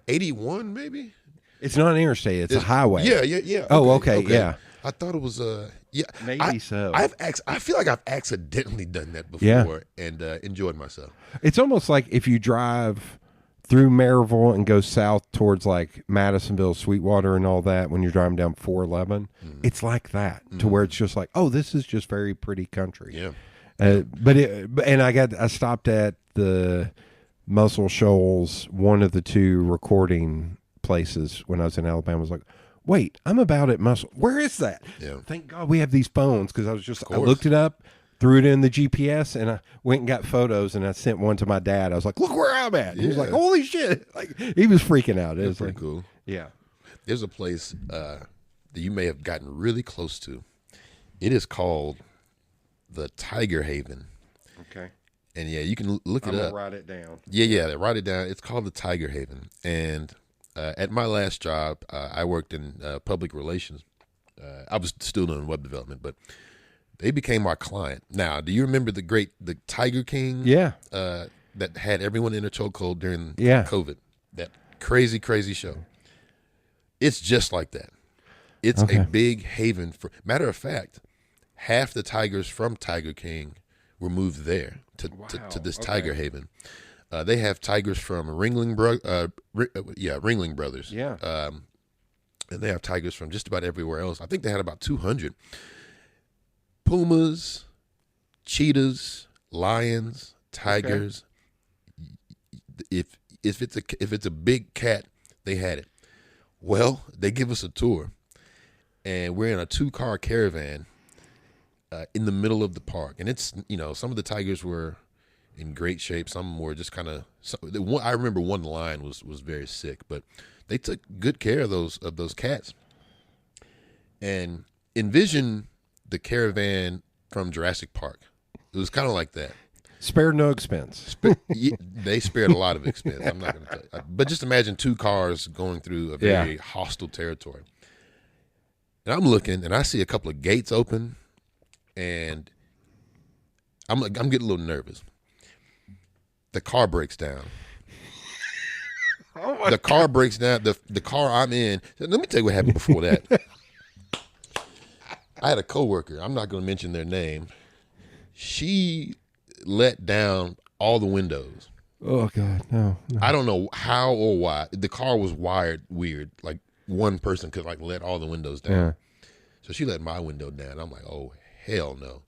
81 maybe? It's not an interstate. It's a highway. Yeah. Oh, okay. Yeah. I thought it was yeah. Maybe so. I feel like I've accidentally done that before and enjoyed myself. It's almost like if you drive through Maryville and go south towards like Madisonville, Sweetwater, and all that. When you're driving down 411, it's like that to where it's just like, oh, this is just very pretty country. Yeah. I stopped at the Muscle Shoals, one of the two recording places when I was in Alabama. I was like, wait, I'm about at Muscle. Where is that? Yeah. Thank God we have these phones, because I looked it up, threw it in the GPS, and I went and got photos, and I sent one to my dad. I was like, look where I'm at. He was like, holy shit. Like, he was freaking out. It was pretty like, cool. Yeah. There's a place that you may have gotten really close to. It is called the Tiger Haven. Okay. And yeah, you can look it up. Write it down. Yeah, write it down. It's called the Tiger Haven. And at my last job, I worked in public relations. I was still doing web development, but they became our client. Now, do you remember the Tiger King? Yeah. That had everyone in a chokehold during COVID. That crazy, crazy show. It's just like that. It's a big haven for. Matter of fact, half the tigers from Tiger King were moved there to this Tiger Haven. They have tigers from Ringling Brothers. Yeah. And they have tigers from just about everywhere else. I think they had about 200. Pumas, cheetahs, lions, tigers. Okay. If it's a big cat, they had it. Well, they give us a tour, and we're in a 2-car caravan in the middle of the park. And it's, some of the tigers were in great shape. Some were just kind of. I remember one lion was very sick, but they took good care of those cats. And envision the caravan from Jurassic Park. It was kind of like that. Spared no expense. They spared a lot of expense. I'm not going to tell you. But just imagine 2 cars going through a very hostile territory. And I'm looking, and I see a couple of gates open, and I'm getting a little nervous. The car breaks down. The car breaks down. The car I'm in. Let me tell you what happened before that. I had a coworker. I'm not going to mention their name. She let down all the windows. Oh God, no. I don't know how or why. The car was wired weird. Like one person could let all the windows down. Yeah. So she let my window down. I'm like, oh hell no.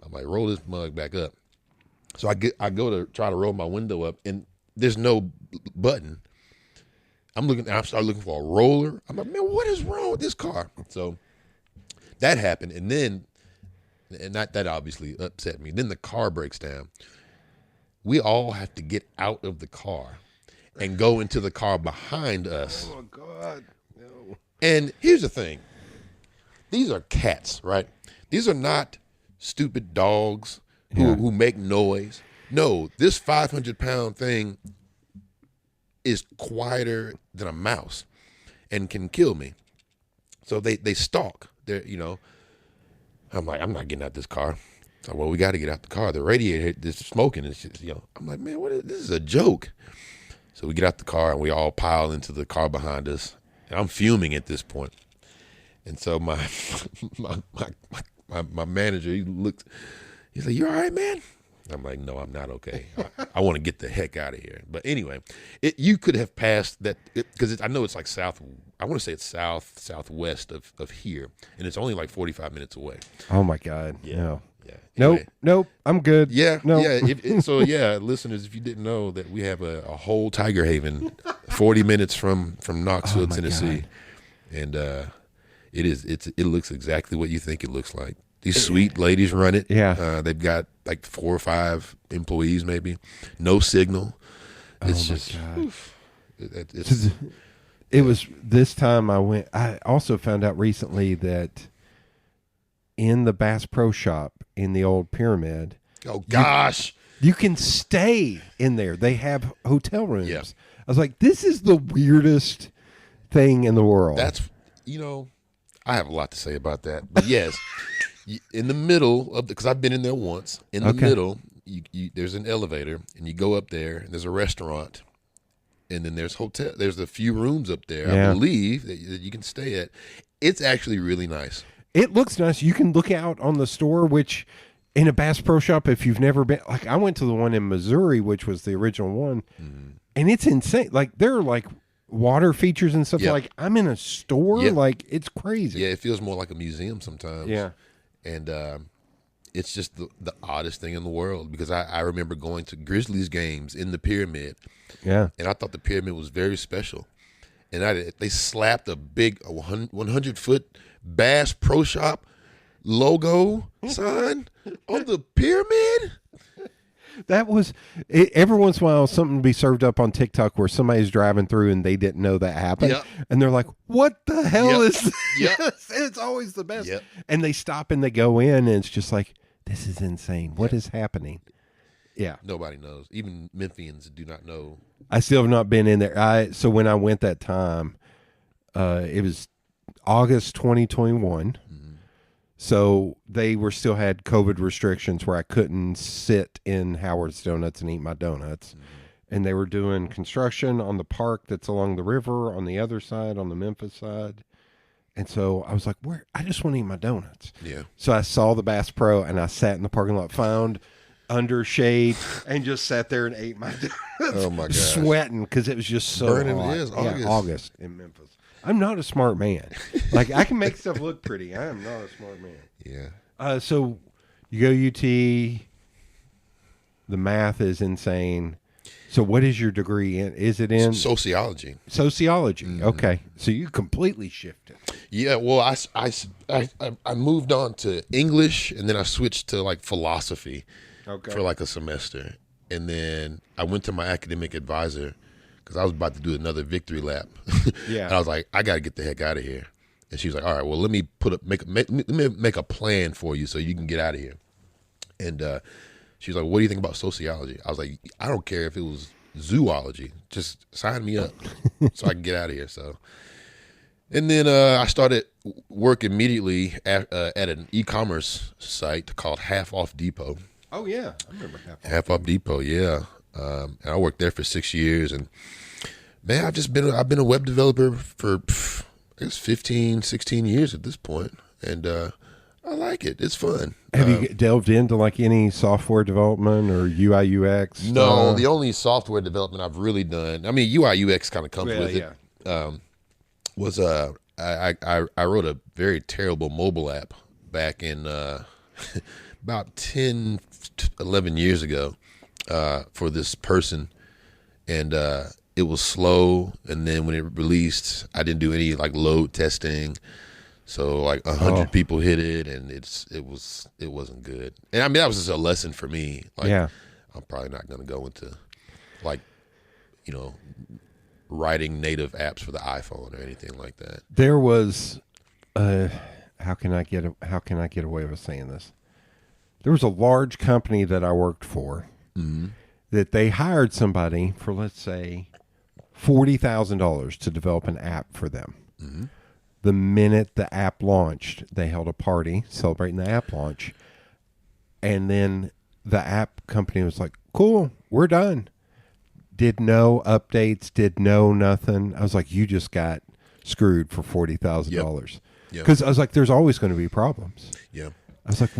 I'm like, roll this mug back up. So I go to try to roll my window up, and there's no button. I start looking for a roller. I'm like, man, what is wrong with this car? So that happened, and that obviously upset me. Then the car breaks down. We all have to get out of the car and go into the car behind us. Oh God, no. And here's the thing. These are cats, right? These are not stupid dogs who make noise. No, this 500-pound thing is quieter than a mouse and can kill me. So they stalk. They're, I'm like, I'm not getting out this car. So, well, we got to get out the car. The radiator is smoking. It's just, I'm like, man, this is a joke. So we get out the car, and we all pile into the car behind us. And I'm fuming at this point. And so my manager, he's like, you all right, man? I'm like, no, I'm not okay. I want to get the heck out of here. But anyway, you could have passed that, because I know it's like I want to say it's southwest of here, and it's only like 45 minutes away. Oh my God. Yeah. No. Yeah. Anyway, Nope. I'm good. Yeah. No. Yeah. So yeah, listeners, if you didn't know that we have a whole Tiger Haven 40 minutes from Knoxville, Tennessee. God. And it looks exactly what you think it looks like. These sweet ladies run it. Yeah. They've got like 4 or 5 employees, maybe. No signal. It's just. Oof, it was this time I went. I also found out recently that in the Bass Pro Shop in the old Pyramid. Oh gosh. You can stay in there. They have hotel rooms. Yeah. I was like, this is the weirdest thing in the world. That's, I have a lot to say about that. But yes, in the middle of because I've been in there once. In the middle, there's an elevator, and you go up there, and there's a restaurant, and then there's hotel. There's a few rooms up there, I believe, that you can stay at. It's actually really nice. It looks nice. You can look out on the store, which in a Bass Pro Shop, if you've never been, like I went to the one in Missouri, which was the original one, and it's insane. Like there are like water features and stuff. Yep. Like I'm in a store. Yep. Like it's crazy. Yeah, it feels more like a museum sometimes. Yeah. And it's just the oddest thing in the world because I remember going to Grizzlies games in the Pyramid. Yeah. And I thought the Pyramid was very special. And they slapped a big 100-foot Bass Pro Shop logo sign on the Pyramid. That was every once in a while something to be served up on TikTok where somebody's driving through and they didn't know that happened. Yep. And they're like, what the hell is this? Yep. It's always the best. Yep. And they stop and they go in and it's just like, this is insane. What is happening? Yeah. Nobody knows. Even Memphians do not know. I still have not been in there. So when I went that time, it was August 2021. So they still had COVID restrictions where I couldn't sit in Howard's Donuts and eat my donuts. And they were doing construction on the park that's along the river on the other side, on the Memphis side. And so I was like, I just want to eat my donuts. Yeah. So I saw the Bass Pro and I sat in the parking lot, found under shade, and just sat there and ate my donuts. Oh my gosh. Sweating because it was just so Burning. hot. It is Yeah, August. August in Memphis. I'm not a smart man. Like I can make stuff look pretty. I am not a smart man. Yeah. So you go UT. The math is insane. So what is your degree in? Is it in Sociology? Sociology. Okay. So you completely shifted. Yeah. Well, I moved on to English, and then I switched to like philosophy for like a semester, and then I went to my academic advisor because I was about to do another victory lap. Yeah. And I was like, I got to get the heck out of here. And she was like, all right, well, let me make a plan for you so you can get out of here. And she was like, what do you think about sociology? I was like, I don't care if it was zoology. Just sign me up so I can get out of here. So, and then I started work immediately at an e-commerce site called Half Off Depot. Oh yeah, I remember Half Off Depot, yeah. And I worked there for 6 years, and man, I've been a web developer for I guess 15, 16 years at this point, and I like it. It's fun. Have you delved into like any software development or UI UX? No, the only software development I've really done, I mean, UI UX kind of comes with it. Was I wrote a very terrible mobile app back in about 10, 11 years ago. For this person, and it was slow, and then when it released, I didn't do any like load testing, so like 100 people hit it, and it wasn't good. And I mean, that was just a lesson for me. Like, I'm probably not going to go into like writing native apps for the iPhone or anything like that. There was how can I get away with saying this? There was a large company that I worked for. Mm-hmm. That they hired somebody for, let's say, $40,000 to develop an app for them. Mm-hmm. The minute the app launched, they held a party celebrating the app launch. And then the app company was like, cool, we're done. Did no updates, did no nothing. I was like, you just got screwed for $40,000. Because I was like, there's always going to be problems. Yeah. I was like,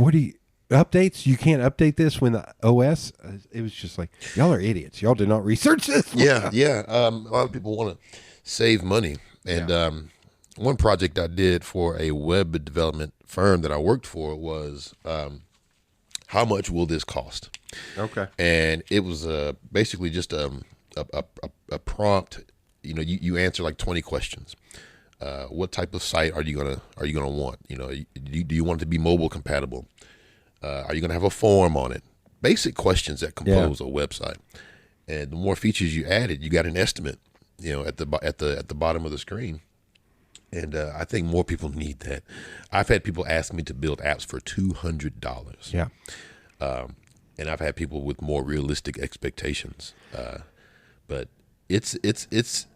updates? You can't update this when the OS? It was just like, y'all are idiots. Y'all did not research this. Yeah. A lot of people want to save money. And one project I did for a web development firm that I worked for was how much will this cost? Okay. And it was basically just a prompt. You answer like 20 questions. What type of site are you gonna want? Do you want it to be mobile compatible? Are you going to have a form on it? Basic questions that compose a website. And the more features you added, you got an estimate, at the bottom of the screen. And I think more people need that. I've had people ask me to build apps for $200. Yeah. and I've had people with more realistic expectations. But it's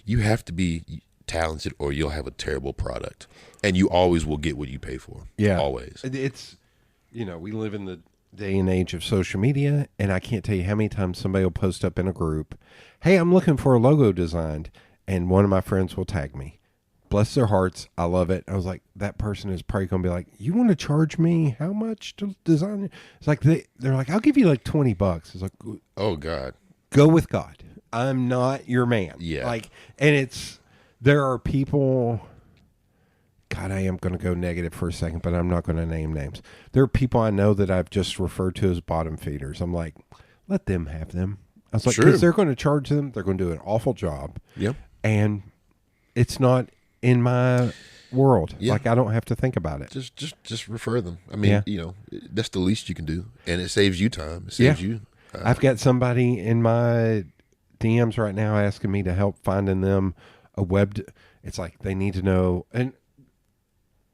you have to be talented or you'll have a terrible product, and you always will get what you pay for. Yeah, always. It's we live in the day and age of social media, and I can't tell you how many times somebody will post up in a group, "Hey, I'm looking for a logo designed," and one of my friends will tag me. Bless their hearts, I love it. I was like, that person is probably going to be like, "You want to charge me how much to design it?" It's like they're like, "I'll give you like $20." It's like, oh God, go with God. I'm not your man. Yeah. Like, and there are people. God, I am going to go negative for a second, but I'm not going to name names. There are people I know that I've just referred to as bottom feeders. I'm like, let them have them. I was like, Sure. because they're going to charge them. They're going to do an awful job. Yep. And it's not in my world. Yeah. Like, I don't have to think about it. Just refer them. I mean, Yeah. that's the least you can do, and it saves you time. It saves Yeah. you. I've got somebody in my DMs right now asking me to help finding them a it's like they need to know, and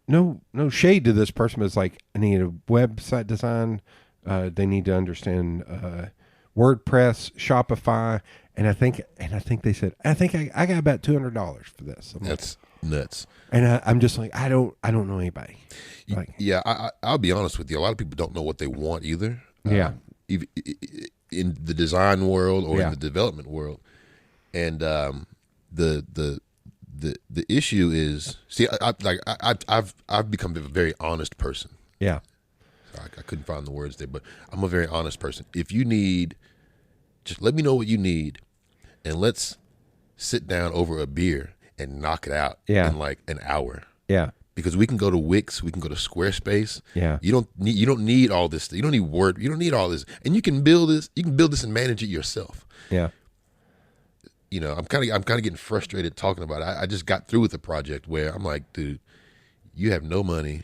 no shade to this person, but it's like, I need a website design. They need to understand WordPress, Shopify, and I think they said, I think I got about $200 for this. I'm That's nuts. and I'm just like, I don't know anybody. Like, Yeah, I'll be honest with you. A lot of people don't know what they want either. Yeah. In the design world or Yeah. in the development world, and the issue is, see, I've become a very honest person. yeah, I couldn't find the words there, but I'm a very honest person. If you need, just let me know what you need, and let's sit down over a beer and knock it out Yeah. in like an hour. yeah, Because we can go to Wix, we can go to Squarespace. Yeah. You don't need all this. You don't need Word. You don't need all this, and you can build this. You can build this and manage it yourself. yeah, I'm kind of getting frustrated talking about it. I just got through with a project where I'm like, dude, you have no money,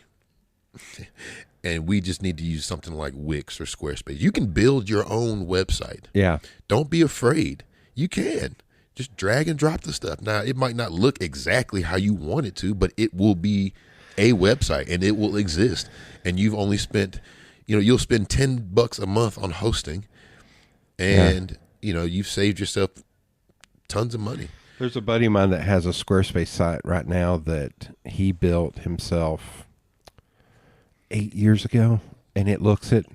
and we just need to use something like Wix or Squarespace. You can build your own website. yeah, Don't be afraid. You can just drag and drop the stuff. Now, it might not look exactly how you want it to, but it will be a website and it will exist. And you've only spent, you'll spend $10 a month on hosting, and you've saved yourself tons of money. There's a buddy of mine that has a Squarespace site right now that he built himself 8 years ago, and it looks it.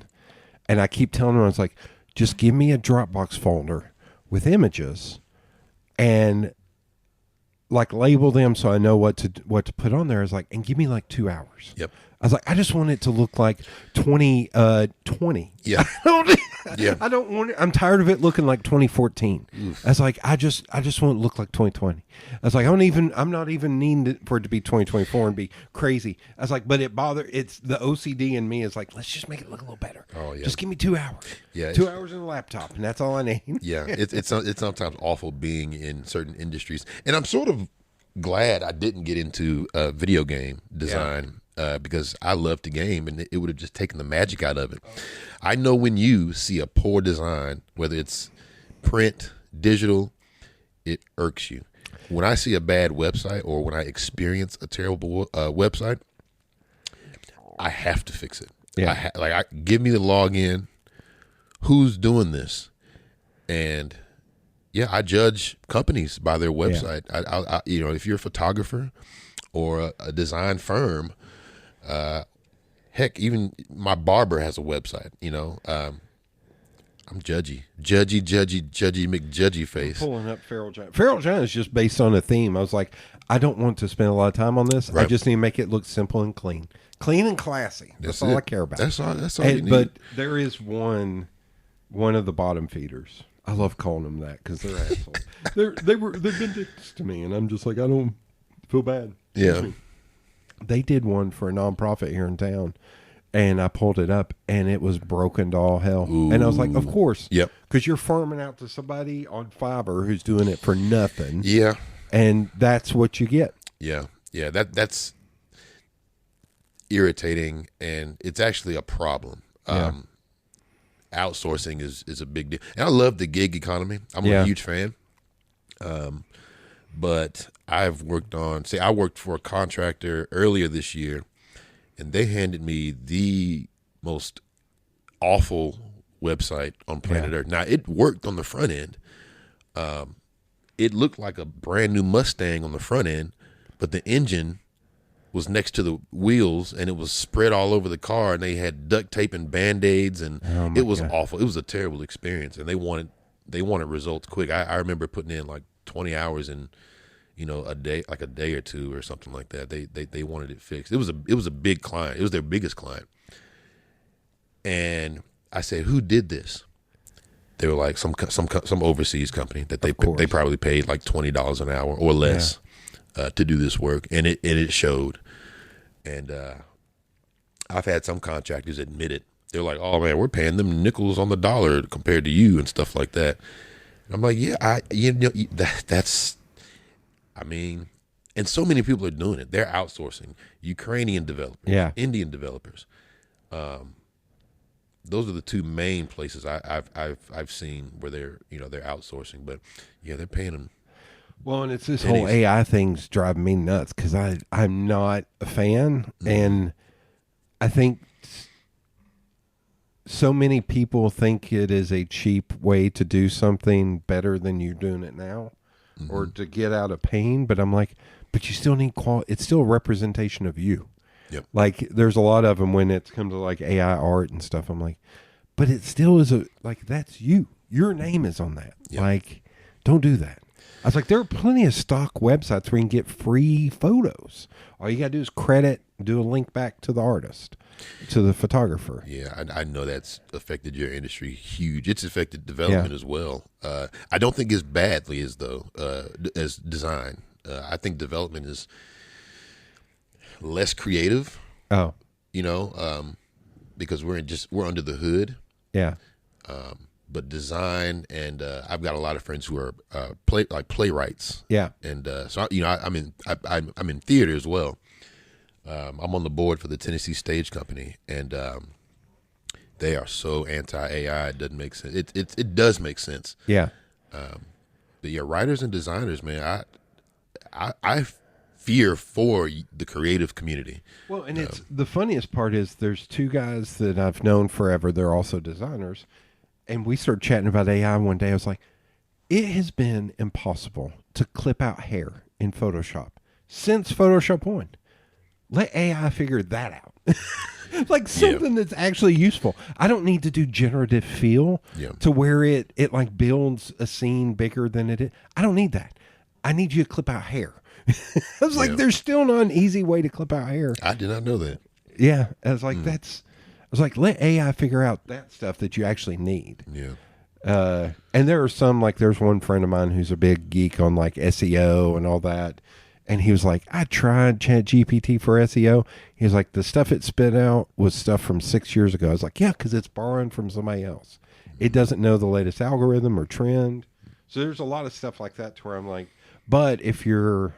And I keep telling him, I was like, just give me a Dropbox folder with images, and like label them so I know what to put on there. Is like, and give me like 2 hours. Yep. I was like, I just want it to look like 2020. Yeah. Yeah. I don't want it. I'm tired of it looking like 2014. I was like, I just want it to look like 2020. I was like, I'm not even needing for it to be 2024 and be crazy. I was like, but it's the OCD in me is like, let's just make it look a little better. Oh, yeah. Just give me 2 hours. Yeah. 2 hours in a laptop, and that's all I need. Yeah, it's sometimes awful being in certain industries, and I'm sort of glad I didn't get into video game design because I love to game, and it would have just taken the magic out of it. I know when you see a poor design, whether it's print, digital, it irks you. When I see a bad website or when I experience a terrible website, I have to fix it. Yeah. Give me the login. Who's doing this? And yeah, I judge companies by their website. I if you're a photographer or a design firm, heck, even my barber has a website. I'm judgy McJudgy face. Pulling up Feral Giant. Feral Giant is just based on a theme. I was like, I don't want to spend a lot of time on this. Right. I just need to make it look simple and clean and classy. That's all it. I care about. That's all you need. But there is one of the bottom feeders. I love calling them that because they're assholes. They've been dicks to me, and I'm just like, I don't feel bad. Yeah. They did one for a nonprofit here in town, and I pulled it up, and it was broken to all hell. Ooh. And I was like, of course. Yep. Because you're farming out to somebody on Fiverr who's doing it for nothing. Yeah. And that's what you get. Yeah. That's irritating, and it's actually a problem. Yeah. Outsourcing is a big deal, and I love the gig economy. I'm a huge fan. But I've worked I worked for a contractor earlier this year, and they handed me the most awful website on planet Earth. Now, it worked on the front end. It looked like a brand new Mustang on the front end, but the engine was next to the wheels and it was spread all over the car, and they had duct tape and Band-Aids, and it was awful. It was a terrible experience, and they wanted results quick. I remember putting in like 20 hours in, a day or two or something like that. They wanted it fixed. It was a big client. It was their biggest client. And I said, "Who did this?" They were like some overseas company that they probably paid like $20 an hour or less to do this work, and it showed. And I've had some contractors admit it. They're like, "Oh man, we're paying them nickels on the dollar compared to you," and stuff like that. And I'm like, "Yeah, that's. I mean, and so many people are doing it. They're outsourcing. Ukrainian developers, Indian developers. Those are the two main places I've seen where they're outsourcing, but they're paying them. Well, and it's this whole AI thing's driving me nuts because I'm not a fan, and I think so many people think it is a cheap way to do something better than you're doing it now, or to get out of pain. But I'm like, but you still need quality. It's still a representation of you. Yep. Like there's a lot of them when it comes to like AI art and stuff. I'm like, but it still is that's you. Your name is on that. Yep. Like, don't do that. I was like, there are plenty of stock websites where you can get free photos. All you got to do is do a link back to the artist, to the photographer. Yeah, I know that's affected your industry huge. It's affected development as well. I don't think as badly as design. I think development is less creative. Oh, because we're under the hood. Yeah. But design, and I've got a lot of friends who are playwrights. Yeah. And so I'm in theater as well. I'm on the board for the Tennessee Stage Company, and they are so anti-AI. It doesn't make sense. It does make sense. Yeah. But yeah, writers and designers, man, I fear for the creative community. Well, and it's the funniest part is there's two guys that I've known forever. They're also designers, and we started chatting about AI one day. I was like, it has been impossible to clip out hair in Photoshop since Photoshop 1. Let AI figure that out. Like something that's actually useful. I don't need to do generative feel to where it like builds a scene bigger than it is. I don't need that. I need you to clip out hair. I was like, there's still not an easy way to clip out hair. I did not know that. Yeah. I was like, let AI figure out that stuff that you actually need. Yeah. And there are some, like there's one friend of mine who's a big geek on like SEO and all that. And he was like, I tried ChatGPT for SEO. He was like, the stuff it spit out was stuff from 6 years ago. I was like, yeah, because it's borrowing from somebody else. It doesn't know the latest algorithm or trend. So there's a lot of stuff like that to where I'm like, but if you're,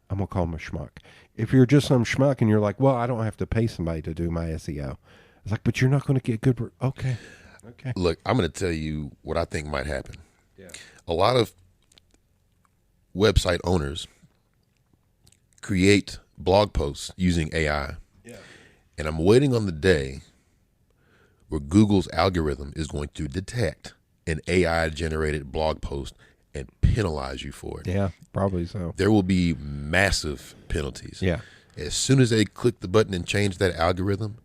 I'm going to call him a schmuck. If you're just some schmuck and you're like, well, I don't have to pay somebody to do my SEO. I was like, but you're not going to get good. Okay. Look, I'm going to tell you what I think might happen. Yeah. A lot of website owners create blog posts using AI. Yeah. And I'm waiting on the day where Google's algorithm is going to detect an AI generated blog post and penalize you for it. Yeah, probably so. There will be massive penalties. Yeah. As soon as they click the button and change that algorithm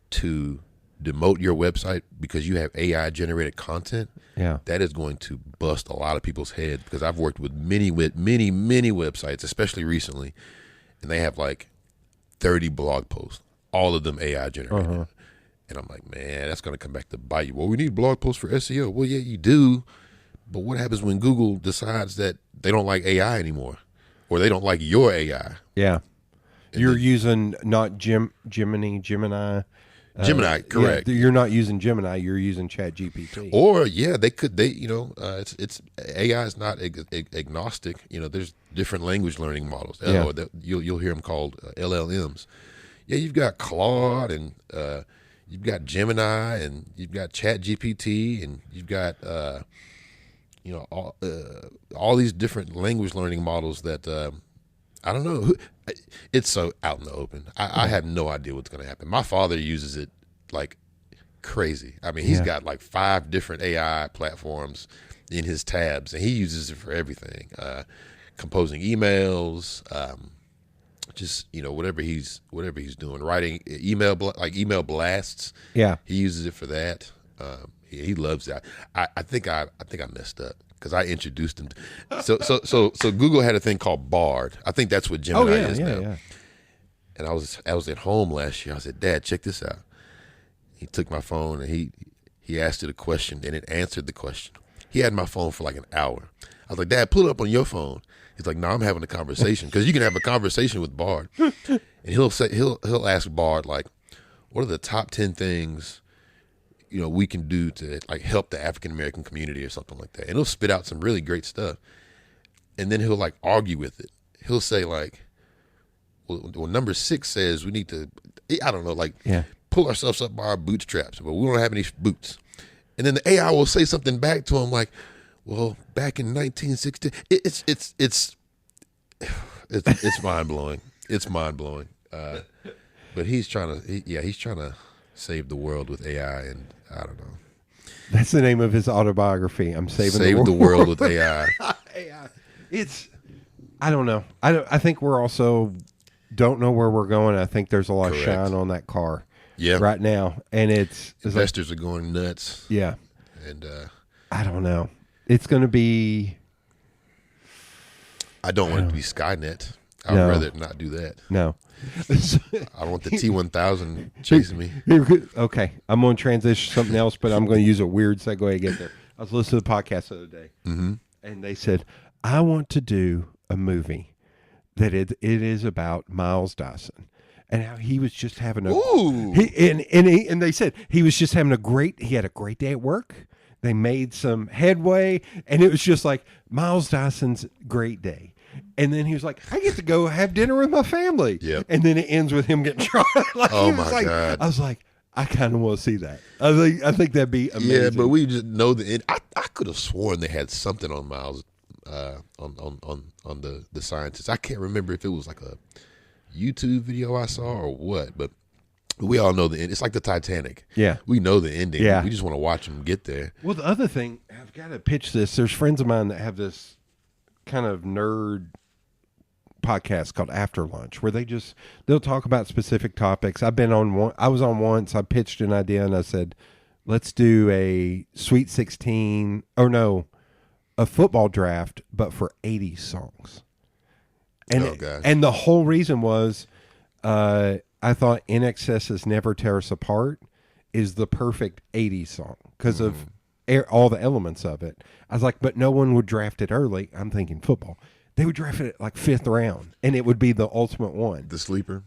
to demote your website because you have AI generated content, that is going to bust a lot of people's heads, because I've worked with many websites, especially recently, and they have like 30 blog posts, all of them AI generated. And I'm like, man, that's going to come back to bite you. Well, we need blog posts for SEO. Well, yeah, you do. But what happens when Google decides that they don't like AI anymore, or they don't like your AI? Yeah. You're using not Gemini. Gemini, correct. Yeah, you're not using Gemini. You're using ChatGPT. Or it's AI is not agnostic. There's different language learning models. You'll hear them called LLMs. Yeah, you've got Claude, and you've got Gemini, and you've got ChatGPT, and you've got all these different language learning models that I don't know. It's so out in the open. I have no idea what's going to happen. My father uses it like crazy. I mean, he's got like 5 different AI platforms in his tabs, and he uses it for everything. Composing emails, just whatever he's doing, writing email blasts. Yeah, he uses it for that. He loves that. I think I messed up because I introduced him. So Google had a thing called Bard. I think that's what Gemini is now. Yeah. And I was at home last year. I said, Dad, check this out. He took my phone and he asked it a question and it answered the question. He had my phone for like an hour. I was like, Dad, pull it up on your phone. He's like, no, I'm having a conversation, because you can have a conversation with Bard, and he'll ask Bard, like, what are the top 10 things we can do to like help the African American community or something like that, and he'll spit out some really great stuff, and then he'll like argue with it. He'll say like, well, number 6 says we need to, I don't know, like pull ourselves up by our bootstraps, but we don't have any boots, and then the AI will say something back to him like, well, back in 1960, it's mind blowing. It's mind blowing. But he's trying to save the world with AI, and I don't know. That's the name of his autobiography. I'm saving the world with AI. AI. I don't know. I think we're also don't know where we're going. I think there's a lot of shine on that car. Right now, and investors are going nuts. Yeah, and I don't know. It's going to be. I don't want it to be Skynet. I'd rather not do that. No. I don't want the T-1000 chasing me. Okay. I'm going to transition to something else, but I'm going to use a weird segue to get there. I was listening to the podcast the other day, and they said, I want to do a movie that it is about Miles Dyson. And how he was just having and they said he was just having he had a great day at work. They made some headway, and it was just like Miles Dyson's great day. And then he was like, I get to go have dinner with my family. Yep. And then it ends with him getting shot. God. I was like, I kind of want to see that. I think that'd be amazing. Yeah, but we just know the end. I could have sworn they had something on Miles, on the scientist. I can't remember if it was like a YouTube video I saw or what, but we all know the end. It's like the Titanic. Yeah. We know the ending. Yeah. We just want to watch them get there. Well, the other thing, I've got to pitch this. There's friends of mine that have this kind of nerd podcast called After Lunch, where they'll talk about specific topics. I was on once. I pitched an idea and I said, let's do a Sweet 16, a football draft, but for 80s songs. And the whole reason was, I thought INXS's Never Tear Us Apart is the perfect 80s song because of all the elements of it. I was like, but no one would draft it early. I'm thinking football. They would draft it at like 5th round, and it would be the ultimate one. The sleeper.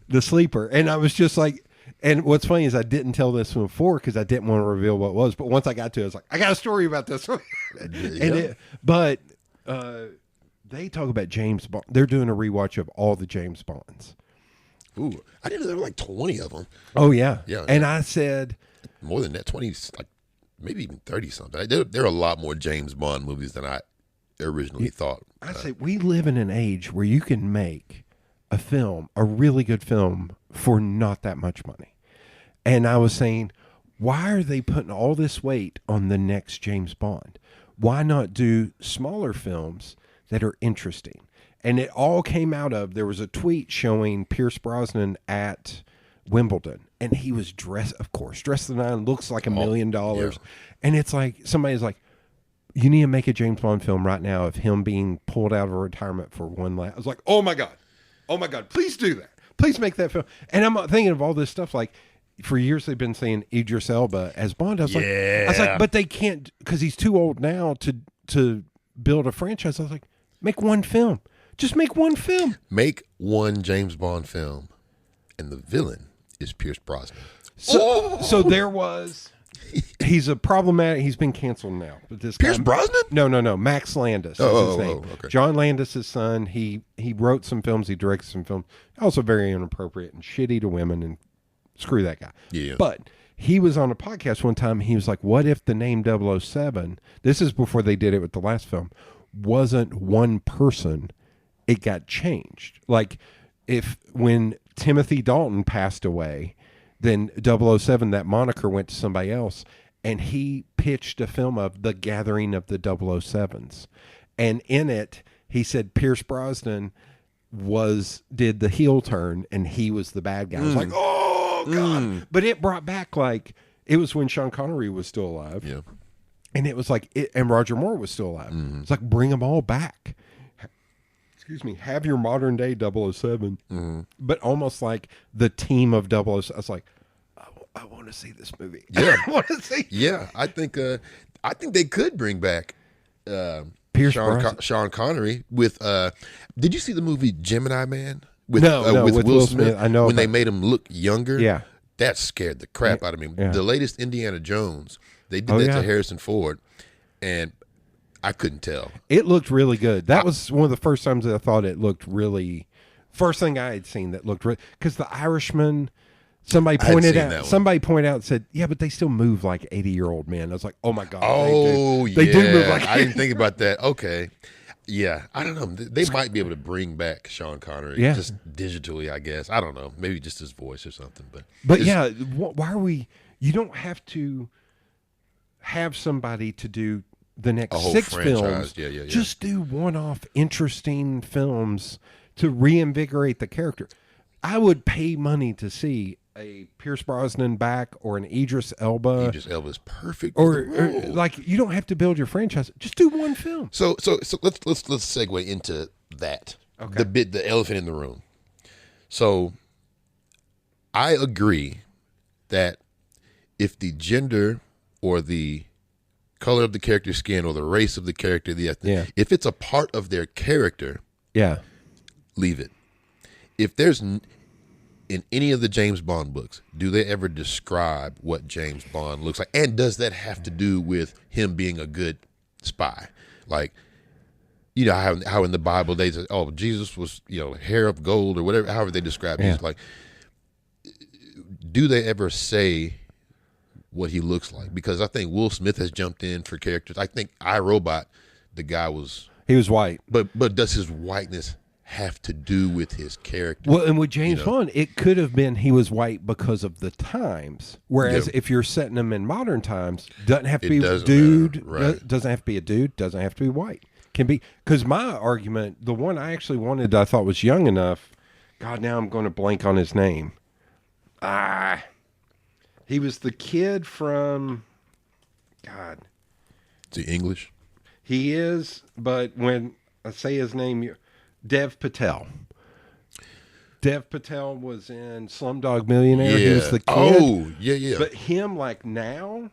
And I was just like, and what's funny is I didn't tell this one before because I didn't want to reveal what it was. But once I got to it, I was like, I got a story about this one. But they talk about James Bond. They're doing a rewatch of all the James Bonds. Ooh, I didn't know there were like 20 of them. Oh, yeah. Yeah. And I said... More than that, 20, like maybe even 30-something. There are a lot more James Bond movies than I originally thought. I say we live in an age where you can make a film, a really good film, for not that much money. And I was saying, why are they putting all this weight on the next James Bond? Why not do smaller films that are interesting? And it all came out of, there was a tweet showing Pierce Brosnan at Wimbledon, and he was dressed to the nine, looks like $1 million. Yeah. And it's like, somebody's like, you need to make a James Bond film right now of him being pulled out of retirement for one last. I was like, oh my God, please do that. Please make that film. And I'm thinking of all this stuff, like, for years they've been saying Idris Elba as Bond. I was like, but they can't, because he's too old now to build a franchise. I was like, make one film. Just make one film. Make one James Bond film, and the villain is Pierce Brosnan. So there was. He's a problematic. He's been canceled now. But this Pierce Brosnan? No. Max Landis is his name. Okay. John Landis' son. He wrote some films. He directed some films. Also very inappropriate and shitty to women. And screw that guy. Yeah. But he was on a podcast one time. He was like, "What if the name 007?" This is before they did it with the last film. Wasn't one person. It got changed. Like when Timothy Dalton passed away, then 007, that moniker went to somebody else, and he pitched a film of The Gathering of the 007s. And in it, he said Pierce Brosnan did the heel turn, and he was the bad guy. I was like, oh, God. But it brought back, like, it was when Sean Connery was still alive. Yeah. And it was like, and Roger Moore was still alive. It's like, bring them all back. Excuse me, have your modern day 007, but almost like the team of 007. I was like, I want to see this movie. Yeah. I want to see. Yeah, I think they could bring back Pierce Sean Connery with. Did you see the movie Gemini Man with with Will Smith? I know when they made him look younger. Yeah, that scared the crap out of me. Yeah. The latest Indiana Jones, they did that to Harrison Ford, and I couldn't tell. It looked really good. That was one of the first times that I thought it looked really. First thing I had seen that looked really, because The Irishman. Somebody pointed out and said, "Yeah, but they still move like 80-year-old men." I was like, "Oh my God!" They do move like. I didn't think about that. Okay, yeah, I don't know. They might be able to bring back Sean Connery, just digitally, I guess. I don't know, maybe just his voice or something. But yeah, why are we? You don't have to have somebody to do the next 6 films. Yeah. Just do one-off interesting films to reinvigorate the character. I would pay money to see a Pierce Brosnan back or an Idris Elba. Idris Elba is perfect. Or like, you don't have to build your franchise. Just do one film. So let's segue into that. Okay. The elephant in the room. So I agree that if the gender or the color of the character's skin or the race of the character, if it's a part of their character, leave it. If there's in any of the James Bond books, do they ever describe what James Bond looks like? And does that have to do with him being a good spy? Like, you know how in the Bible they say, oh, Jesus was, hair of gold or whatever, however they describe Jesus. Like, do they ever say what he looks like? Because I think Will Smith has jumped in for characters. I think iRobot, the guy he was white. But does his whiteness have to do with his character? Well, and with James Bond, it could have been he was white because of the times. Whereas if you're setting him in modern times, doesn't have to be a dude. Right. Doesn't have to be a dude. Doesn't have to be white. Can be, because my argument, the one I actually wanted, I thought was young enough. God, now I'm going to blank on his name. He was the kid from. God. Is he English? He is, but when I say his name, Dev Patel. Dev Patel was in Slumdog Millionaire. Yeah. He was the kid. Oh, yeah. But him, like, now,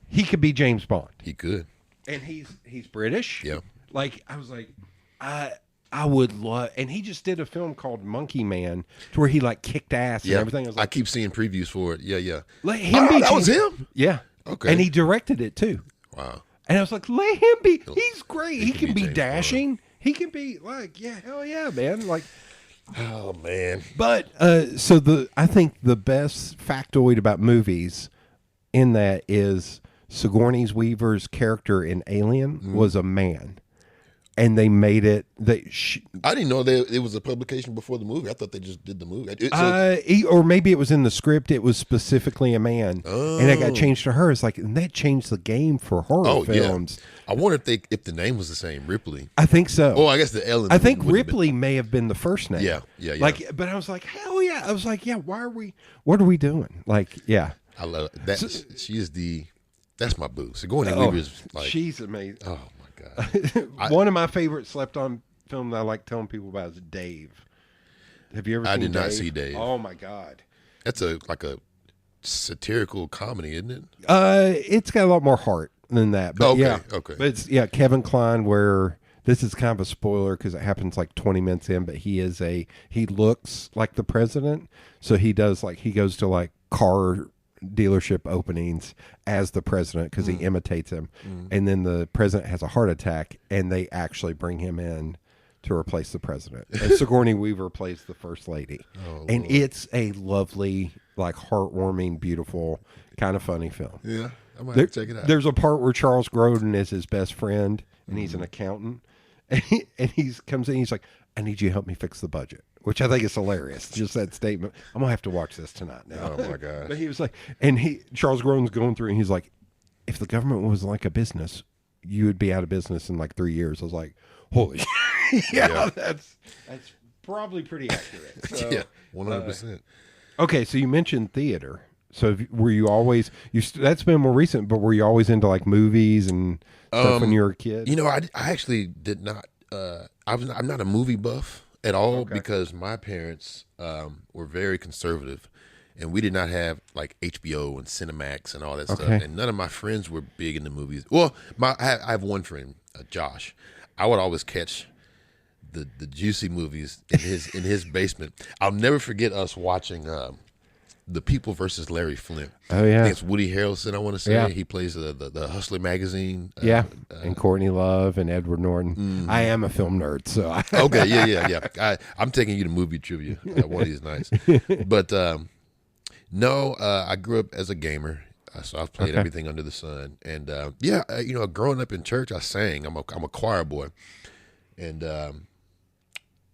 he could be James Bond. He could. And he's British. Yeah. Like, I was like, I would love, and he just did a film called Monkey Man, to where he like kicked ass and everything. I keep seeing previews for it. Yeah. Let him be. That was him? Yeah. Okay. And he directed it too. Wow. And I was like, let him be. He's great. He can be James dashing. Bond. He can be like, hell yeah, man. Like, oh man. But so I think the best factoid about movies in that is Sigourney Weaver's character in Alien was a man. And they made it. I didn't know it was a publication before the movie. I thought they just did the movie. Or maybe it was in the script. It was specifically a man, and it got changed to her. It's like, and that changed the game for horror films. Yeah. I wonder if the name was the same, Ripley. I think so. Oh, I guess the Ellen. I think Ripley may have been the first name. Yeah. Like, but I was like, hell yeah! I was like, yeah. Why are we? What are we doing? Like, yeah. I love it. She is the. That's my boo. Sigourney Weaver's like. She's amazing. Oh. One of my favorite slept-on film that I like telling people about is Dave. Have you ever seen Dave? I did not see Dave. Oh, my God. That's like a satirical comedy, isn't it? It's got a lot more heart than that. But okay. But it's, Kevin Kline, where this is kind of a spoiler because it happens like 20 minutes in, but he looks like the president. So he goes to like car dealership openings as the president because he imitates him, and then the president has a heart attack and they actually bring him in to replace the president, and Sigourney Weaver plays the first lady. And it's a lovely, like, heartwarming, beautiful, kind of funny film. I might have to check it out. There's a part where Charles Grodin is his best friend and he's an accountant, and he comes in, he's like, I need you to help me fix the budget. which I think is hilarious. Just that statement. I'm gonna have to watch this tonight now. Oh my gosh. But he was like, and Charles Grodin's going through, and he's like, if the government was like a business, you would be out of business in like 3 years. I was like, holy, yeah, that's probably pretty accurate. So, Yeah, 100%. okay, so you mentioned theater. So were you always that's been more recent, but were you always into like movies and stuff when you were a kid? You know, I actually did not. I'm not a movie buff at all because my parents were very conservative, and we did not have like HBO and Cinemax and all that stuff. And none of my friends were big into movies. Well, I have one friend, Josh. I would always catch the juicy movies in his basement. I'll never forget us watching The People versus Larry Flint. Oh yeah, I think it's Woody Harrelson. I want to say Yeah. he plays the Hustler magazine. and Courtney Love and Edward Norton. I am a film nerd, so Okay, yeah. I'm taking you to movie trivia one of these nights. But no, I grew up as a gamer, so I've played everything under the sun. And you know, growing up in church, I sang. I'm a choir boy, and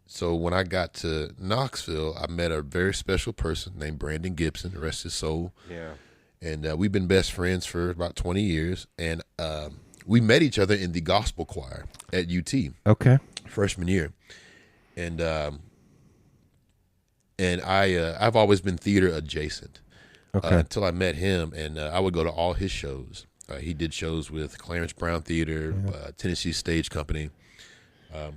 so when I got to Knoxville, I met a very special person named Brandon Gibson, rest his soul. yeah. And we've been best friends for about 20 years. And we met each other in the gospel choir at UT. Okay. Freshman year. And I've always been theater adjacent until I met him, and I would go to all his shows. He did shows with Clarence Brown Theater, Tennessee Stage Company.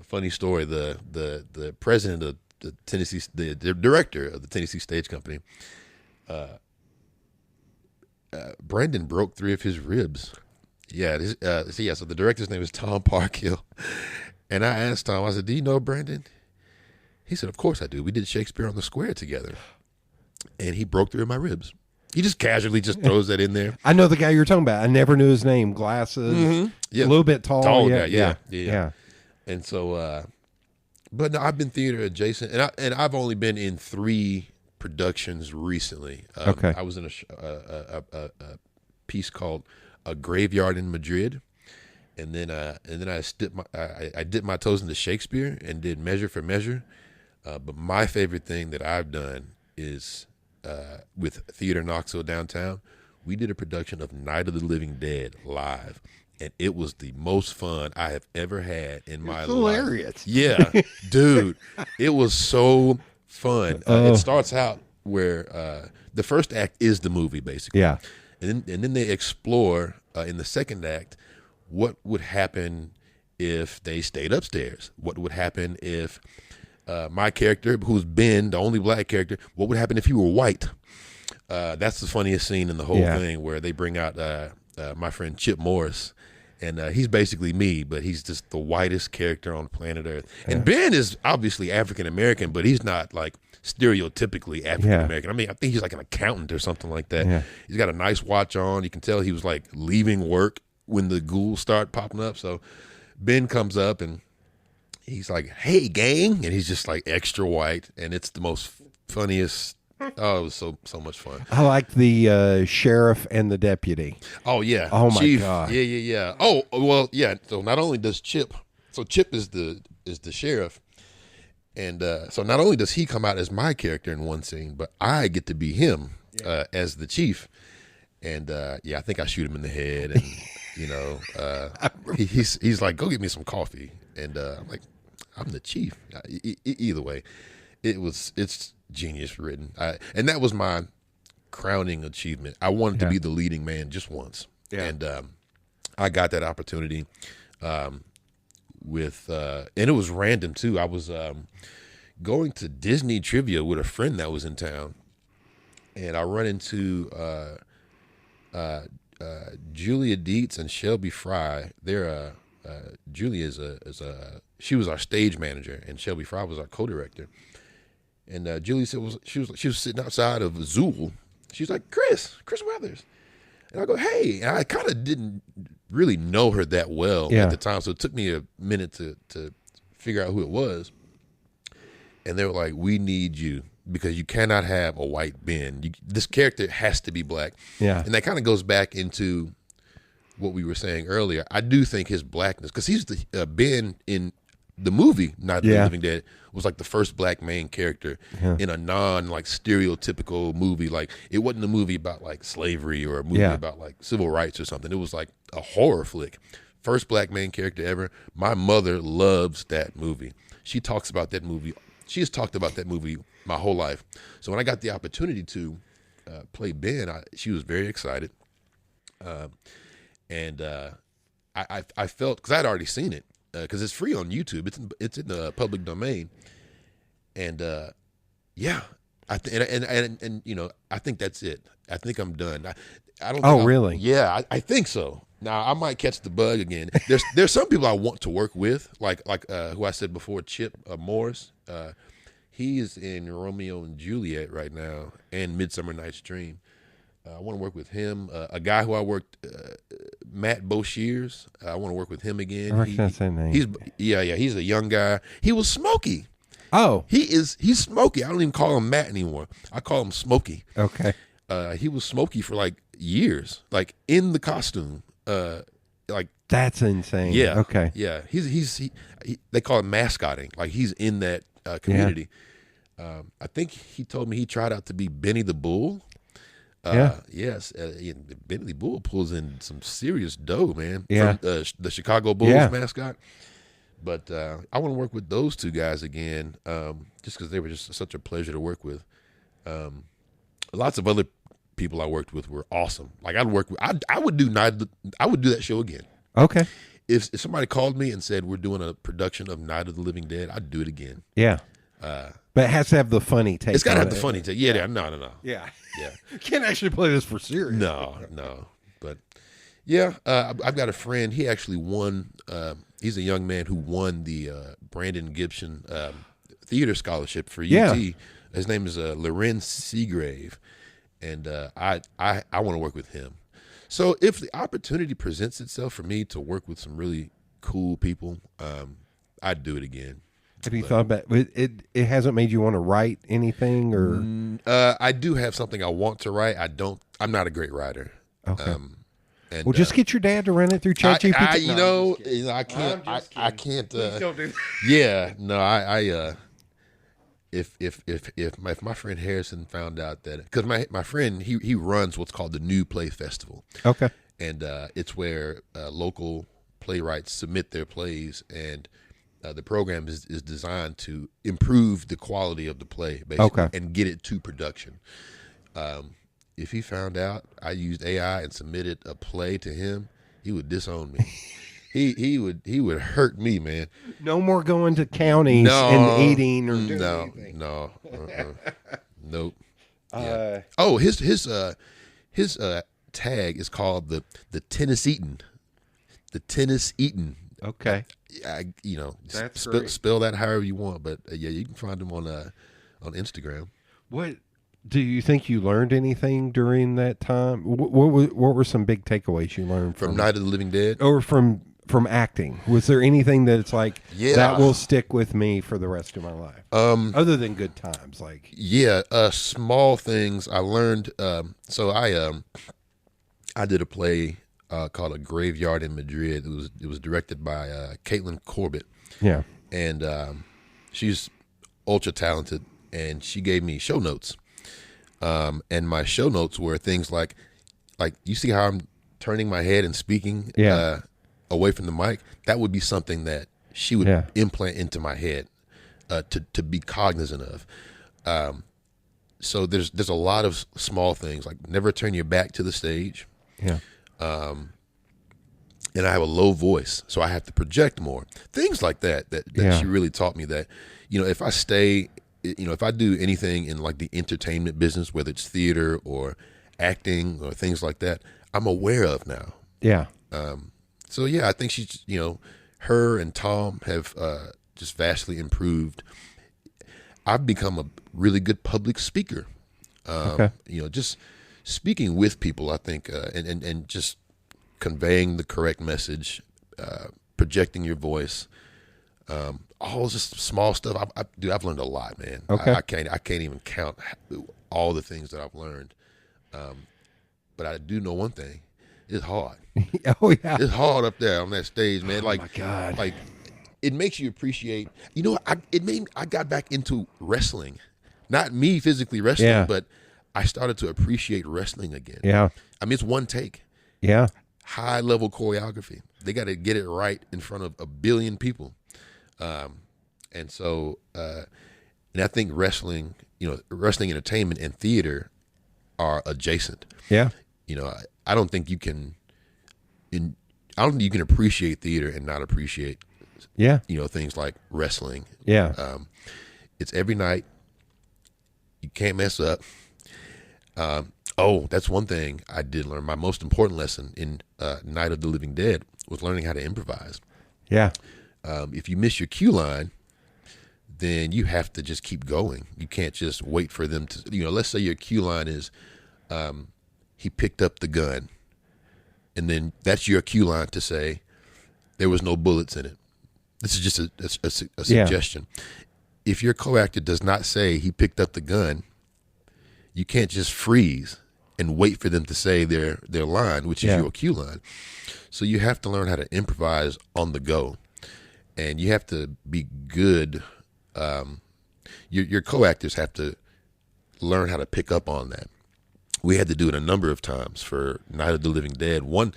Funny story: the president of the Tennessee, the director of the Tennessee Stage Company, Brandon broke 3 of his ribs. Yeah, so the director's name is Tom Parkhill, and I asked Tom, I said, "Do you know Brandon?" He said, "Of course I do. We did Shakespeare on the Square together," and he broke 3 of my ribs. He just casually just throws that in there. I know the guy you're talking about. I never knew his name. Glasses, Yeah. a little bit tall. Tall yeah, guy, yeah. yeah. And so, but no, I've been theater adjacent, and I've only been in 3 productions recently. I was in a piece called "A Graveyard in Madrid," and then I dipped my toes into Shakespeare and did Measure for Measure. But my favorite thing that I've done is with Theater Knoxville downtown. We did a production of Night of the Living Dead live. And it was the most fun I have ever had in my life. Hilarious. Yeah, dude. It was so fun. It starts out where the first act is the movie, basically. Yeah. And then they explore in the second act what would happen if they stayed upstairs. What would happen if my character, who's Ben, the only black character, what would happen if he were white? That's the funniest scene in the whole thing, where they bring out my friend Chip Morris. And he's basically me, but he's just the whitest character on planet Earth. And Ben is obviously African-American, but he's not like stereotypically African-American. I mean, I think he's like an accountant or something like that. Yeah. He's got a nice watch on. You can tell he was like leaving work when the ghouls start popping up. So Ben comes up and he's like, "Hey, gang." And he's just like extra white. And it's the most funniest. Oh, it was so much fun. I like the sheriff and the deputy. Oh yeah. Oh my Chief. God. Yeah. Oh well, yeah. So not only does Chip, so Chip is the sheriff, and so not only does he come out as my character in one scene, but I get to be him as the chief, and I think I shoot him in the head, and you know, he's like, "Go get me some coffee," and I'm like, "I'm the chief." Either way, it's genius written, and that was my crowning achievement. I wanted to be the leading man just once, and I got that opportunity with and it was random too. I was going to Disney trivia with a friend that was in town, and I run into Julia Dietz and Shelby Fry. They're Julia she was our stage manager, and Shelby Fry was our co-director. And Julie said she was sitting outside of Zool. She was like, Chris Weathers. And I go, "Hey." And I kind of didn't really know her that well at the time, so it took me a minute to figure out who it was. And they were like, "We need you because you cannot have a white Ben. This character has to be black." Yeah. And that kind of goes back into what we were saying earlier. I do think his blackness, because he's the Ben in the movie Night of the Yeah. Living Dead was like the first black main character in a non like stereotypical movie. Like it wasn't a movie about like slavery or a movie Yeah. about like civil rights or something. It was like a horror flick. First black main character ever. My mother loves that movie. She talks about that movie. She has talked about that movie my whole life. So when I got the opportunity to play Ben, she was very excited. I felt, because I had already seen it, because it's free on YouTube. It's in the public domain, and yeah, and you know, I think that's it. I think I'm done. I don't. Oh, think really? Yeah, I think so. Now I might catch the bug again. There's some people I want to work with, like who I said before, Chip Morris. He is in Romeo and Juliet right now and Midsummer Night's Dream. I want to work with him. A guy who I worked, Matt Boshears. I want to work with him again. I recognize that name. He's a young guy. He was Smokey. Oh, He's Smokey. I don't even call him Matt anymore. I call him Smokey. okay. He was Smokey for like years, like in the costume. Like That's insane. yeah, Okay. yeah. They call it mascotting. Like he's in that community. I think he told me he tried out to be Benny the Bull. Yes. Benny the Bull pulls in some serious dough, man. Yeah. From the Chicago Bulls Yeah. mascot. But I want to work with those two guys again, just because they were just such a pleasure to work with. Lots of other people I worked with were awesome. Like I would do that show again. Okay. If somebody called me and said we're doing a production of Night of the Living Dead, I'd do it again. Yeah. But it has to have the funny take. It's got to on have the it. funny take. Yeah, no. Yeah. Yeah. Can't actually play this for serious. No. But yeah, I've got a friend. He actually won. He's a young man who won the Brandon Gibson theater scholarship for UT. Yeah. His name is Loren Seagrave, and I want to work with him. So if the opportunity presents itself for me to work with some really cool people, I'd do it again. Have you thought about it? It hasn't made you want to write anything, or I do have something I want to write. I'm not a great writer. Okay. And, well, just get your dad to run it through ChatGPT. I can't. I can't. Don't do that. Yeah, no. If my friend Harrison found out that, because my friend he runs what's called the New Play Festival, Okay. and it's where local playwrights submit their plays, and the program is designed to improve the quality of the play, basically, Okay. and get it to production. If he found out I used AI and submitted a play to him, he would disown me. he would hurt me, man. No more going to counties and eating or doing anything. No, nope. Uh, Oh, his tag is called the Tennis Eaton. The Tennis Eaton. Okay. Just That's great. spell that however you want, but yeah, you can find him on Instagram. What do you think you learned anything during that time? What were some big takeaways you learned From Night of the Living Dead. or from acting? Was there anything that's like Yeah. that will stick with me for the rest of my life? Other than good times, like Yeah, small things I learned. So I did a play called A Graveyard in Madrid. It was directed by Caitlin Corbett, yeah, and she's ultra talented. And she gave me show notes, and my show notes were things like you see how I'm turning my head and speaking away from the mic. That would be something that she would implant into my head to be cognizant of. So there's a lot of small things, like never turn your back to the stage. yeah, And I have a low voice, so I have to project more. Things like that Yeah. she really taught me that, if I stay, if I do anything in like the entertainment business, whether it's theater or acting or things like that, I'm aware of now. yeah. So yeah, I think she's, her and Tom have just vastly improved. I've become a really good public speaker. Okay. Just speaking with people, I think, and just conveying the correct message, projecting your voice, all just small stuff. I've learned a lot, man. Okay. I can't even count all the things that I've learned. But I do know one thing: it's hard. Oh yeah. It's hard up there on that stage, man. Oh, my God. Like it makes you appreciate. You know, I got back into wrestling, not me physically wrestling, Yeah. but I started to appreciate wrestling again. Yeah. I mean, it's one take, Yeah. high level choreography. They got to get it right in front of a billion people, and so and I think wrestling, wrestling entertainment and theater are adjacent. Yeah. You know, I don't think you can. I don't think you can appreciate theater and not appreciate, Yeah. things like wrestling. Yeah. It's every night. You can't mess up. That's one thing I did learn. My most important lesson in Night of the Living Dead was learning how to improvise. Yeah. If you miss your cue line, then you have to just keep going. You can't just wait for them to, let's say your cue line is, he picked up the gun. And then that's your cue line to say, there was no bullets in it. This is just a suggestion. If your co-actor does not say he picked up the gun, you can't just freeze and wait for them to say their line, which is your cue line. So you have to learn how to improvise on the go. And you have to be good. Your co-actors have to learn how to pick up on that. We had to do it a number of times for Night of the Living Dead. One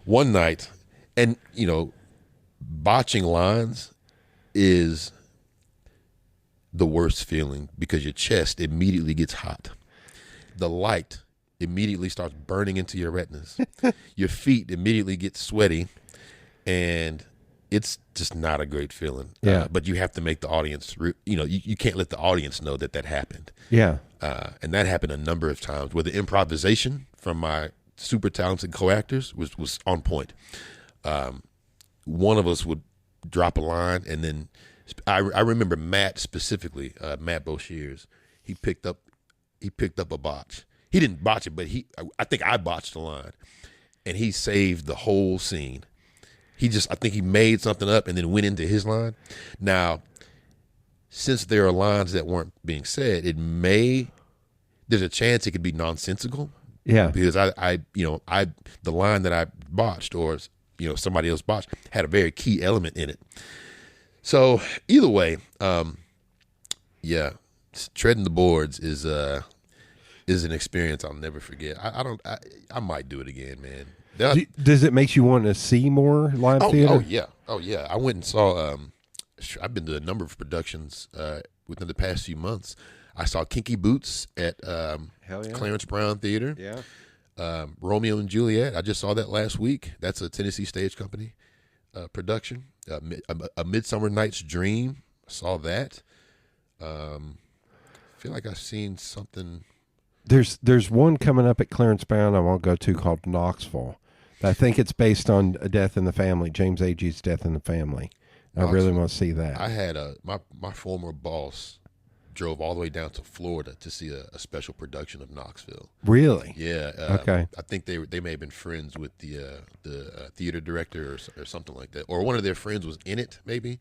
night, and botching lines is the worst feeling because your chest immediately gets hot. The light immediately starts burning into your retinas. Your feet immediately get sweaty, and it's just not a great feeling. Yeah. But you have to make the audience, you can't let the audience know that happened. Yeah. And that happened a number of times where the improvisation from my super talented co-actors was on point. One of us would drop a line, and then I remember Matt specifically, Matt Boshears. He picked up a botch. He didn't botch it, but I think I botched the line, and he saved the whole scene. I think he made something up and then went into his line. Now, since there are lines that weren't being said, there's a chance it could be nonsensical. Yeah. Because the line that I botched or somebody else botched had a very key element in it. So either way, treading the boards is an experience I'll never forget. I might do it again, man. Does it make you want to see more live theater? Oh yeah. I went and saw. I've been to a number of productions within the past few months. I saw Kinky Boots at Clarence Brown Theater. Yeah. Romeo and Juliet. I just saw that last week. That's a Tennessee Stage Company production. A Midsummer Night's Dream. I saw that. I feel like I've seen something. There's one coming up at Clarence Brown I won't go to called Knoxville. I think it's based on A Death in the Family, James Agee's Death in the Family. I really want to see that. I had my former boss drove all the way down to Florida to see a special production of Knoxville. Really? Yeah. Okay. I think they may have been friends with the theater director or something like that, or one of their friends was in it maybe.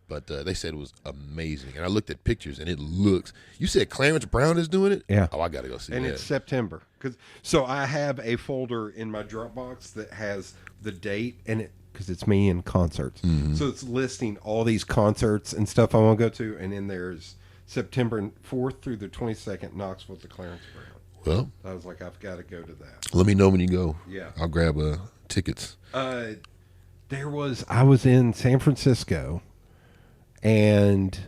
But they said it was amazing, and I looked at pictures, and it looks. You said Clarence Brown is doing it? Yeah. Oh, I got to go see and that. it's September. So I have a folder in my Dropbox that has the date and it because it's me in concerts. Mm-hmm. So it's listing all these concerts and stuff I want to go to, and then there's September 4th through the 22nd, Knoxville to Clarence Brown. Well, I was like, I've got to go to that. let me know when you go. Yeah. I'll grab tickets. I was in San Francisco, and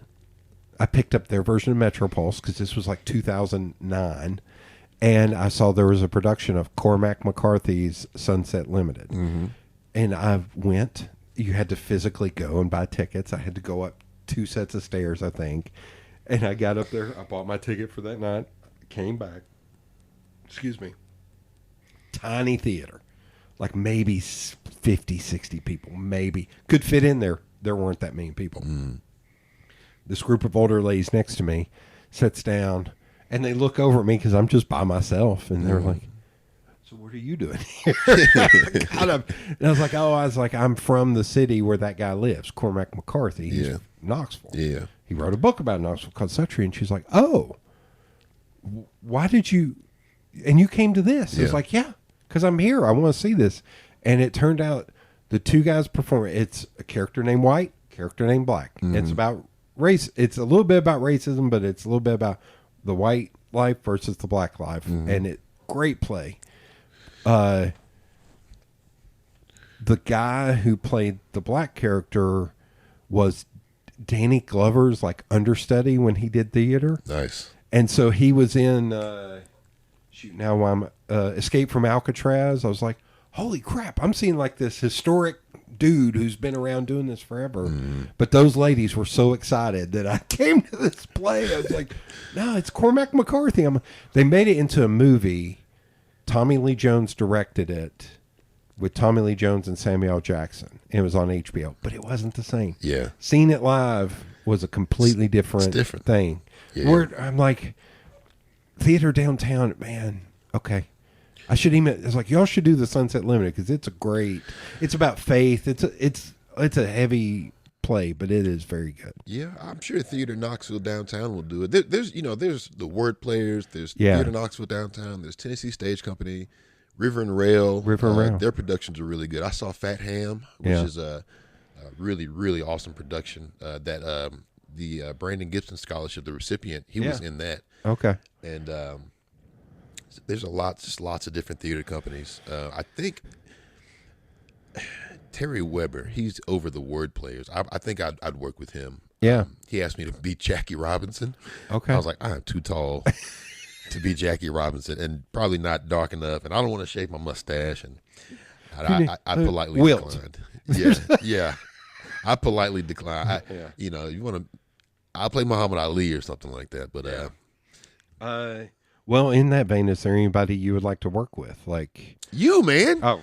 I picked up their version of Metropulse because this was like 2009, and I saw there was a production of Cormac McCarthy's Sunset Limited. Mm-hmm. And I went. You had to physically go and buy tickets. I had to go up 2 sets of stairs, I think. And I got up there. I bought my ticket for that night. Came back. Excuse me. Tiny theater. Like maybe 50, 60 people. Maybe. Could fit in there. There weren't that many people. Mm. This group of older ladies next to me sits down. And they look over at me because I'm just by myself. And they're like, so what are you doing here? And I was like, I'm from the city where that guy lives, Cormac McCarthy. He's from Knoxville. Yeah. He wrote a book about Knoxville called Suttree. And she's like, oh, why did you, and you came to this? I was like, yeah, because I'm here. I want to see this. And it turned out the two guys perform. It's a character named White, character named Black. It's about race. It's a little bit about racism, but it's a little bit about the white life versus the black life, and great play. The guy who played the black character was Danny Glover's like understudy when he did theater. Nice. And so he was in Escape from Alcatraz. I was like, holy crap, I'm seeing like this historic dude who's been around doing this forever. But those ladies were so excited that I came to this play. I was like, no, it's Cormac McCarthy. They made it into a movie. Tommy Lee Jones directed it with Tommy Lee Jones and Samuel L. Jackson. It was on HBO, but it wasn't the same. Yeah. Seeing it live was a completely different thing. Yeah. Where I'm like, theater downtown, man, okay. I should email. It's like, y'all should do the Sunset Limited because it's about faith. It's a heavy play, but it is very good. Yeah, I'm sure Theater Knoxville downtown will do it. There's the Word Players. There's Theater Knoxville downtown. There's Tennessee Stage Company, River and Rail. Their productions are really good. I saw Fat Ham, which is a really, really awesome production. The Brandon Gibson Scholarship, the recipient, he was in that. Okay. And there's lots of different theater companies. I think Terry Weber, he's over the Word Players. I think I'd work with him. Yeah. He asked me to be Jackie Robinson. Okay. I was like, I am too tall to be Jackie Robinson and probably not dark enough. And I don't want to shave my mustache. And I politely declined. Yeah. I politely declined. You want to, I'll play Muhammad Ali or something like that. But well, in that vein, is there anybody you would like to work with? Like you, man. Oh,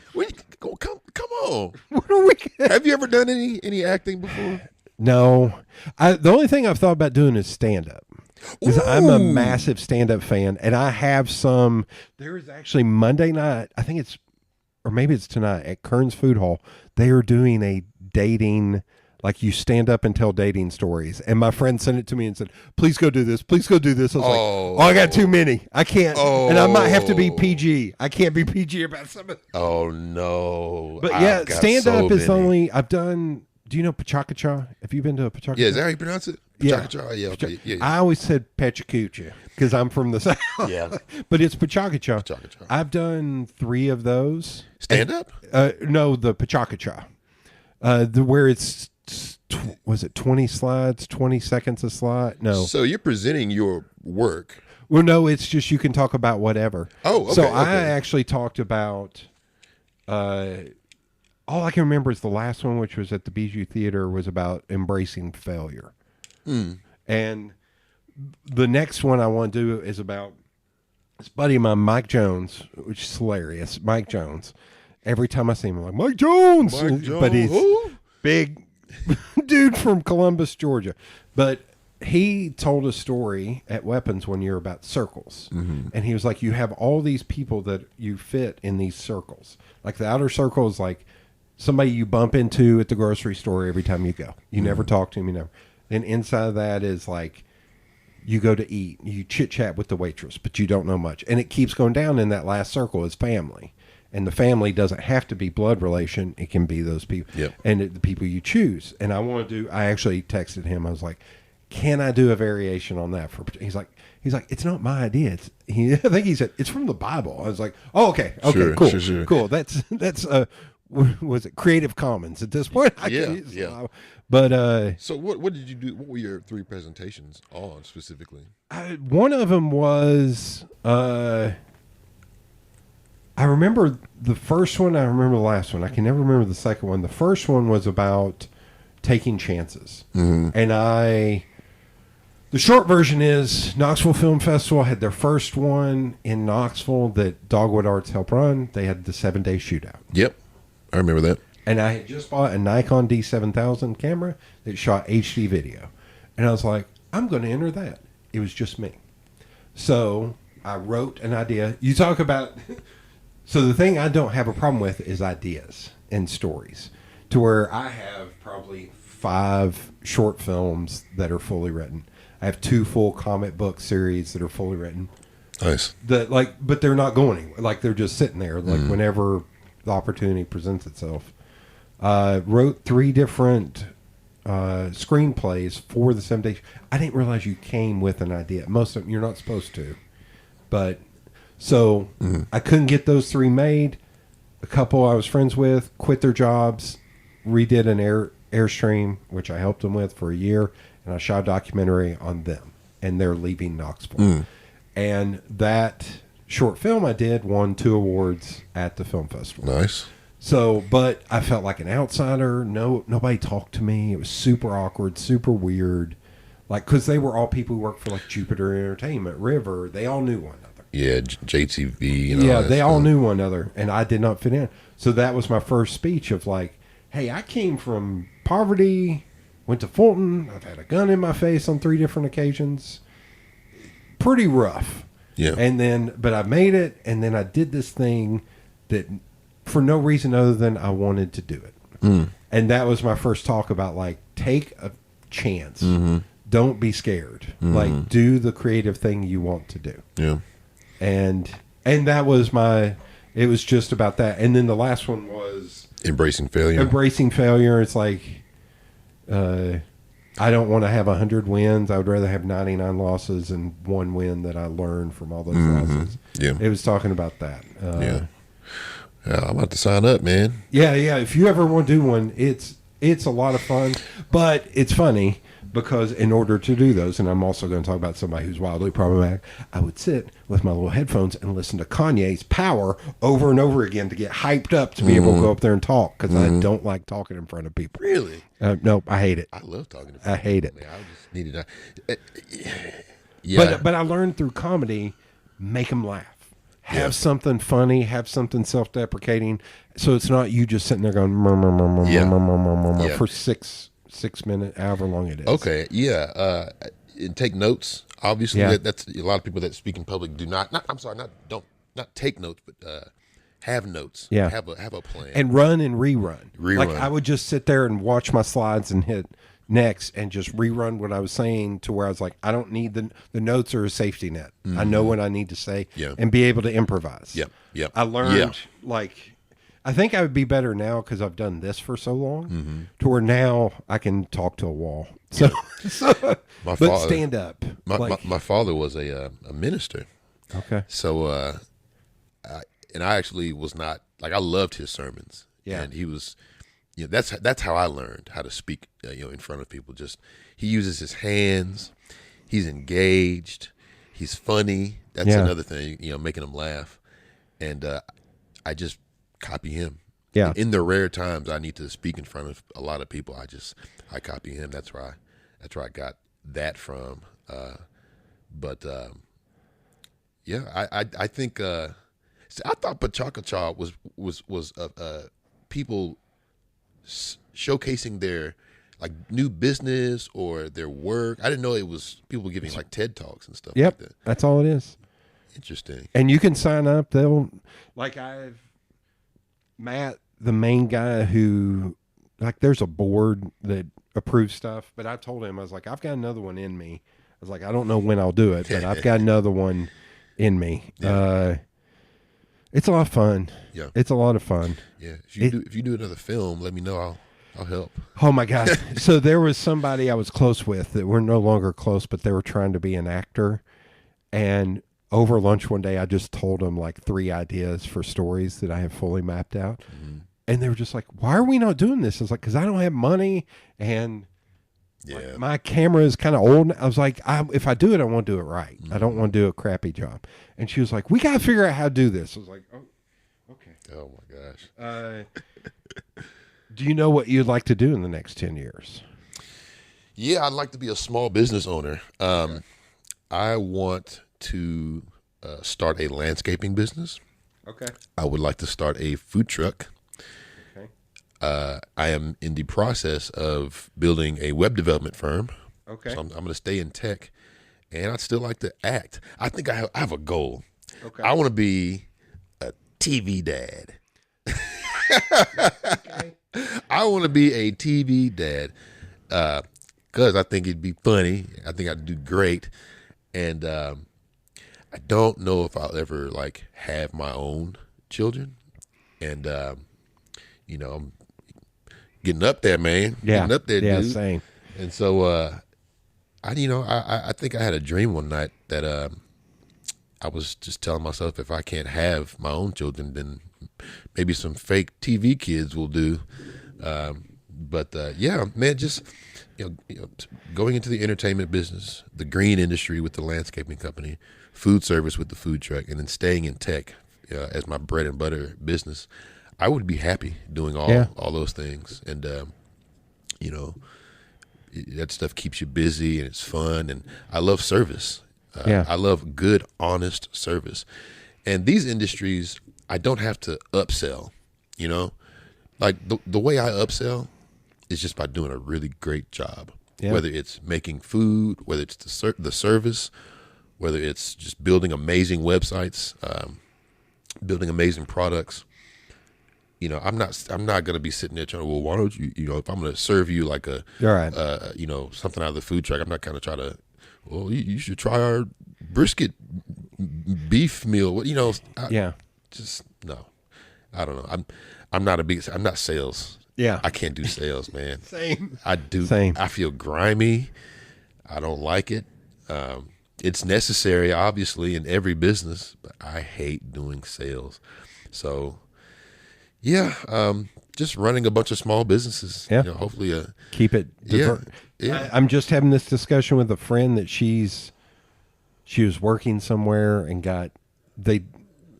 come on. What are we? Have you ever done any acting before? No. The only thing I've thought about doing is stand up. Because I'm a massive stand up fan, and I have some. There is actually Monday night. I think it's, or maybe it's tonight at Kearns Food Hall. They are doing a dating. Like you stand up and tell dating stories. And my friend sent it to me and said, please go do this. Please go do this. I was like, I got too many. I can't. And I might have to be PG. I can't be PG about some of it. Oh, no. But yeah, stand up is only, I've done, do you know Pachakacha? Have you been to a Pachakacha? Yeah, is that how you pronounce it? Pachakacha? Yeah, okay. Yeah. I always said Pachacucha because I'm from the South. Yeah. But it's Pachakacha. I've done 3 of those. Stand up? No, the Pachakacha. Where it's, was it 20 slides, 20 seconds a slide? No. So you're presenting your work. Well, no, it's just you can talk about whatever. Oh, okay. So I actually talked about, all I can remember is the last one, which was at the Bijou Theater, was about embracing failure. And the next one I want to do is about this buddy of mine, Mike Jones, which is hilarious. Mike Jones. Every time I see him, I'm like, Mike Jones! But he's big dude from Columbus, Georgia. But he told a story at Weapons one year about circles. And he was like, you have all these people that you fit in these circles. Like the outer circle is like somebody you bump into at the grocery store every time you go. You never talk to him, you never. Then inside of that is like you go to eat, you chit-chat with the waitress, but you don't know much. And it keeps going down in that last circle is family. And the family doesn't have to be blood relation. It can be those people. Yep. And the people you choose. And I actually texted him. I was like, can I do a variation on that? He's like, it's not my idea. I think he said, it's from the Bible. I was like, oh, okay. Sure, cool. Sure. Cool. That's was it Creative Commons at this point? Yeah. But so what did you do? What were your 3 presentations on specifically? One of them was I remember the first one. I remember the last one. I can never remember the second one. The first one was about taking chances. And the short version is Knoxville Film Festival had their first one in Knoxville that Dogwood Arts helped run. They had the 7-day shootout. Yep. I remember that. And I had just bought a Nikon D7000 camera that shot HD video. And I was like, I'm going to enter that. It was just me. So I wrote an idea. You talk about... So the thing I don't have a problem with is ideas and stories, to where I have probably 5 short films that are fully written. I have 2 full comic book series that are fully written. Nice. But they're not going anywhere. Like they're just sitting there. Like whenever the opportunity presents itself. Wrote 3 different screenplays for the 7 Days. I didn't realize you came with an idea. Most of them, you're not supposed to. But, so, I couldn't get those 3 made. A couple I was friends with quit their jobs, redid an Airstream, which I helped them with for a year, and I shot a documentary on them, and they're leaving Knoxville. And that short film I did won 2 awards at the film festival. Nice. So, but I felt like an outsider. Nobody talked to me. It was super awkward, super weird. Like, because they were all people who worked for like Jupiter Entertainment, River. They all knew one another. Yeah, JTV. And Yeah, all that they stuff. all knew one another, and I did not fit in. So that was my first speech of like, hey, I came from poverty, went to Fulton. I've had a gun in my face on 3 different occasions. Pretty rough. Yeah. And then, but I made it, and then I did this thing that for no reason other than I wanted to do it. And that was my first talk about like, take a chance. Don't be scared. Like, do the creative thing you want to do. Yeah. And that was it was just about that. And then the last one was Embracing failure. embracing failure. It's like, I don't want to have 100 wins. I would rather have 99 losses and 1 win that I learned from all those losses. Yeah. It was talking about that. Yeah. Yeah, I'm about to sign up, man. Yeah. If you ever want to do one, it's a lot of fun, but it's funny because in order to do those, and I'm also going to talk about somebody who's wildly problematic, I would sit with my little headphones and listen to Kanye's Power over and over again to get hyped up to be able to go up there and talk, because I don't like talking in front of people. Really? No, I hate it. I love talking to I hate it. Man, I just needed to. Yeah. But I learned through comedy, make them laugh. Have Yeah. something funny, have something self-deprecating, so it's not you just sitting there going murmur, murmur, Yeah. murmur, murmur, murmur Yeah. for six minutes, however long it is. Okay, yeah, and take notes. Obviously, Yeah. that's a lot of people that speak in public do not. I'm sorry, not take notes, but have notes. Yeah. have a plan. And run and rerun. Rerun. Like I would just sit there and watch my slides and hit next and just rerun what I was saying to where I was like, I don't need the notes are a safety net. I know what I need to say Yeah. and be able to improvise. Yep. I learned Yeah. like, I think I would be better now because I've done this for so long to where now I can talk to a wall. So, My but father- stand up. My father was a minister, Okay. so and I actually was not like I loved his sermons. Yeah. And he was, that's how I learned how to speak, in front of people. Just he uses his hands, he's engaged, he's funny. That's Yeah. another thing, making them laugh, and I just copy him. Yeah. In the rare times I need to speak in front of a lot of people, I copy him. That's where I got that from. Yeah, I think. See, I thought Pachaka Cha was people showcasing their like new business or their work. I didn't know it was people giving like TED Talks and stuff Yep. like that. That's all it is. Interesting. And you can sign up. Matt, the main guy who, like, there's a board that approves stuff, but I told him, I was like, I've got another one in me. I was like, I don't know when I'll do it, but I've got another one in me. Yeah. It's a lot of fun. Yeah. It's a lot of fun. Yeah. If you do another film, let me know. I'll help. Oh my God. So there was somebody I was close with that we're no longer close, but they were trying to be an actor. And over lunch one day, I just told them like 3 ideas for stories that I have fully mapped out. And they were just like, why are we not doing this? I was like, because I don't have money and Yeah. my camera is kind of old. I was like, if I do it, I want to do it right. I don't want to do a crappy job. And she was like, we got to figure out how to do this. I was like, oh, okay. Oh my gosh. Do you know what you'd like to do in the next 10 years? Yeah, I'd like to be a small business owner. I want to start a landscaping business. Okay. I would like to start a food truck. Okay. I am in the process of building a web development firm. Okay. So I'm going to stay in tech, and I'd still like to act. I think I have a goal. Okay. I want to be a TV dad. Okay. I want to be a TV dad because I think it'd be funny. I think I'd do great, and I don't know if I'll ever like have my own children. And getting up there, man. Yeah. Getting up there, Yeah, dude. same. And so, I think I had a dream one night that I was just telling myself, if I can't have my own children, then maybe some fake TV kids will do. But yeah, man, just going into the entertainment business, the green industry with the landscaping company, food service with the food truck, and then staying in tech as my bread and butter business, I would be happy doing all those things. And that stuff keeps you busy and it's fun. And I love service. I love good, honest service. And these industries, I don't have to upsell. Like the way I upsell is just by doing a really great job. Yeah. Whether it's making food, whether it's the service, whether it's just building amazing websites, building amazing products. I'm not going to be sitting there trying to, well, why don't you, if I'm going to serve you like something out of the food truck, I'm not going to try to, well, you should try our brisket beef meal. Just no, I don't know. I'm not sales. Yeah. I can't do sales, man. Same. Same. I feel grimy. I don't like it. It's necessary, obviously, in every business, but I hate doing sales. So, yeah, just running a bunch of small businesses. Yeah. Hopefully, keep it. Yeah. I'm just having this discussion with a friend that she was working somewhere and it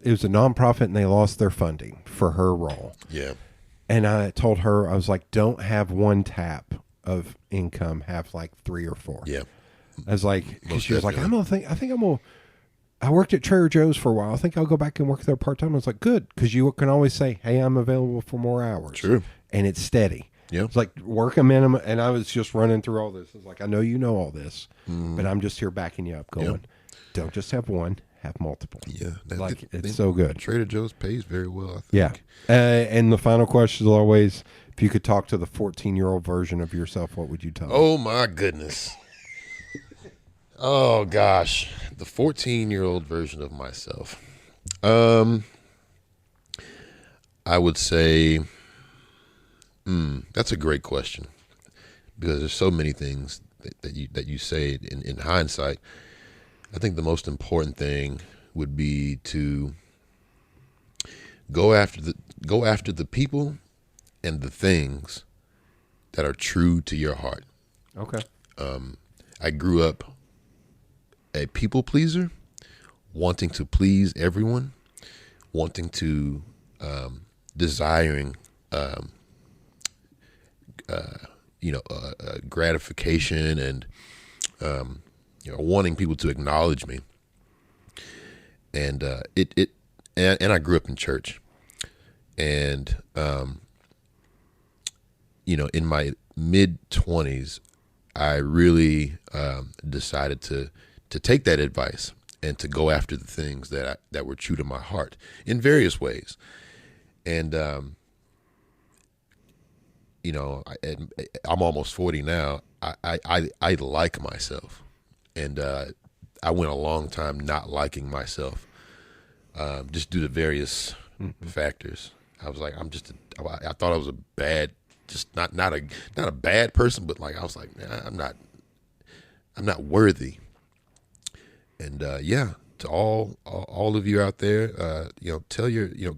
was a nonprofit and they lost their funding for her role. Yeah. And I told her, I was like, don't have one tap of income, have like 3 or 4. Yeah. I was like, she was like, I worked at Trader Joe's for a while. I think I'll go back and work there part-time. I was like, good. Because you can always say, hey, I'm available for more hours. True. And it's steady. Yeah. It's like work a minimum. And I was just running through all this. I was like, I know you know all this, but I'm just here backing you up going, don't just have one, have multiple. Yeah. It's so good. Trader Joe's pays very well, I think. Yeah. And the final question is always, if you could talk to the 14-year-old version of yourself, what would you tell them? Oh, my goodness. Oh, gosh. The 14-year-old version of myself. I would say, that's a great question, because there's so many things that you say in hindsight. I think the most important thing would be to go after the people and the things that are true to your heart. Okay. I grew up a people pleaser, wanting to please everyone, wanting to desiring gratification and wanting people to acknowledge me. And and I grew up in church, and in my mid-20s, I really decided to take that advice and to go after the things that were true to my heart in various ways. And I'm almost 40 now. I like myself, and I went a long time not liking myself, just due to various factors. I was like, I thought I was a bad, just not a bad person, but like I was like, man, I'm not worthy. And to all of you out there,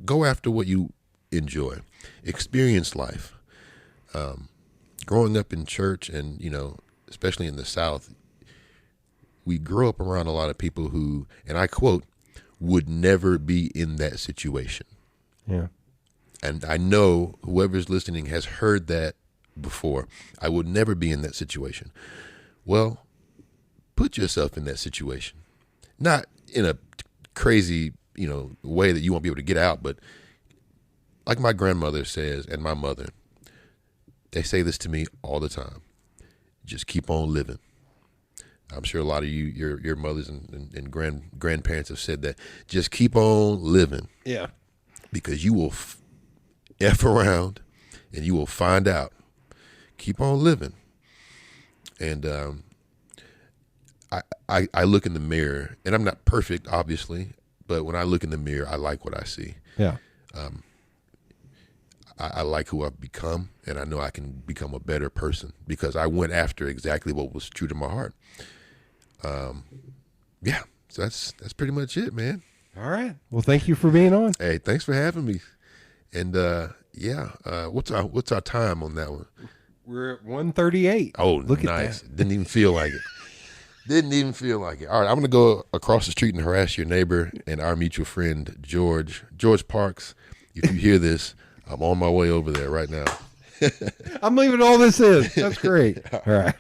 go after what you enjoy, experience life. Growing up in church, and especially in the South, we grew up around a lot of people who, and I quote, would never be in that situation. Yeah. And I know whoever's listening has heard that before. I would never be in that situation. Well, put yourself in that situation. Not in a crazy, way that you won't be able to get out, but like my grandmother says, and my mother, they say this to me all the time: just keep on living. I'm sure a lot of you, your mothers and grandparents have said that. Just keep on living. Yeah. Because you will F around and you will find out. Keep on living. And I look in the mirror, and I'm not perfect, obviously, but when I look in the mirror, I like what I see. Yeah. I like who I've become, and I know I can become a better person because I went after exactly what was true to my heart. Yeah, so that's pretty much it, man. All right. Well, thank you for being on. Hey, thanks for having me. And what's our time on that one? We're at 1:38. Oh, look nice. at that. Didn't even feel like it. Didn't even feel like it. All right, I'm going to go across the street and harass your neighbor and our mutual friend, George Parks. If you hear this, I'm on my way over there right now. I'm leaving all this in. That's great. All right.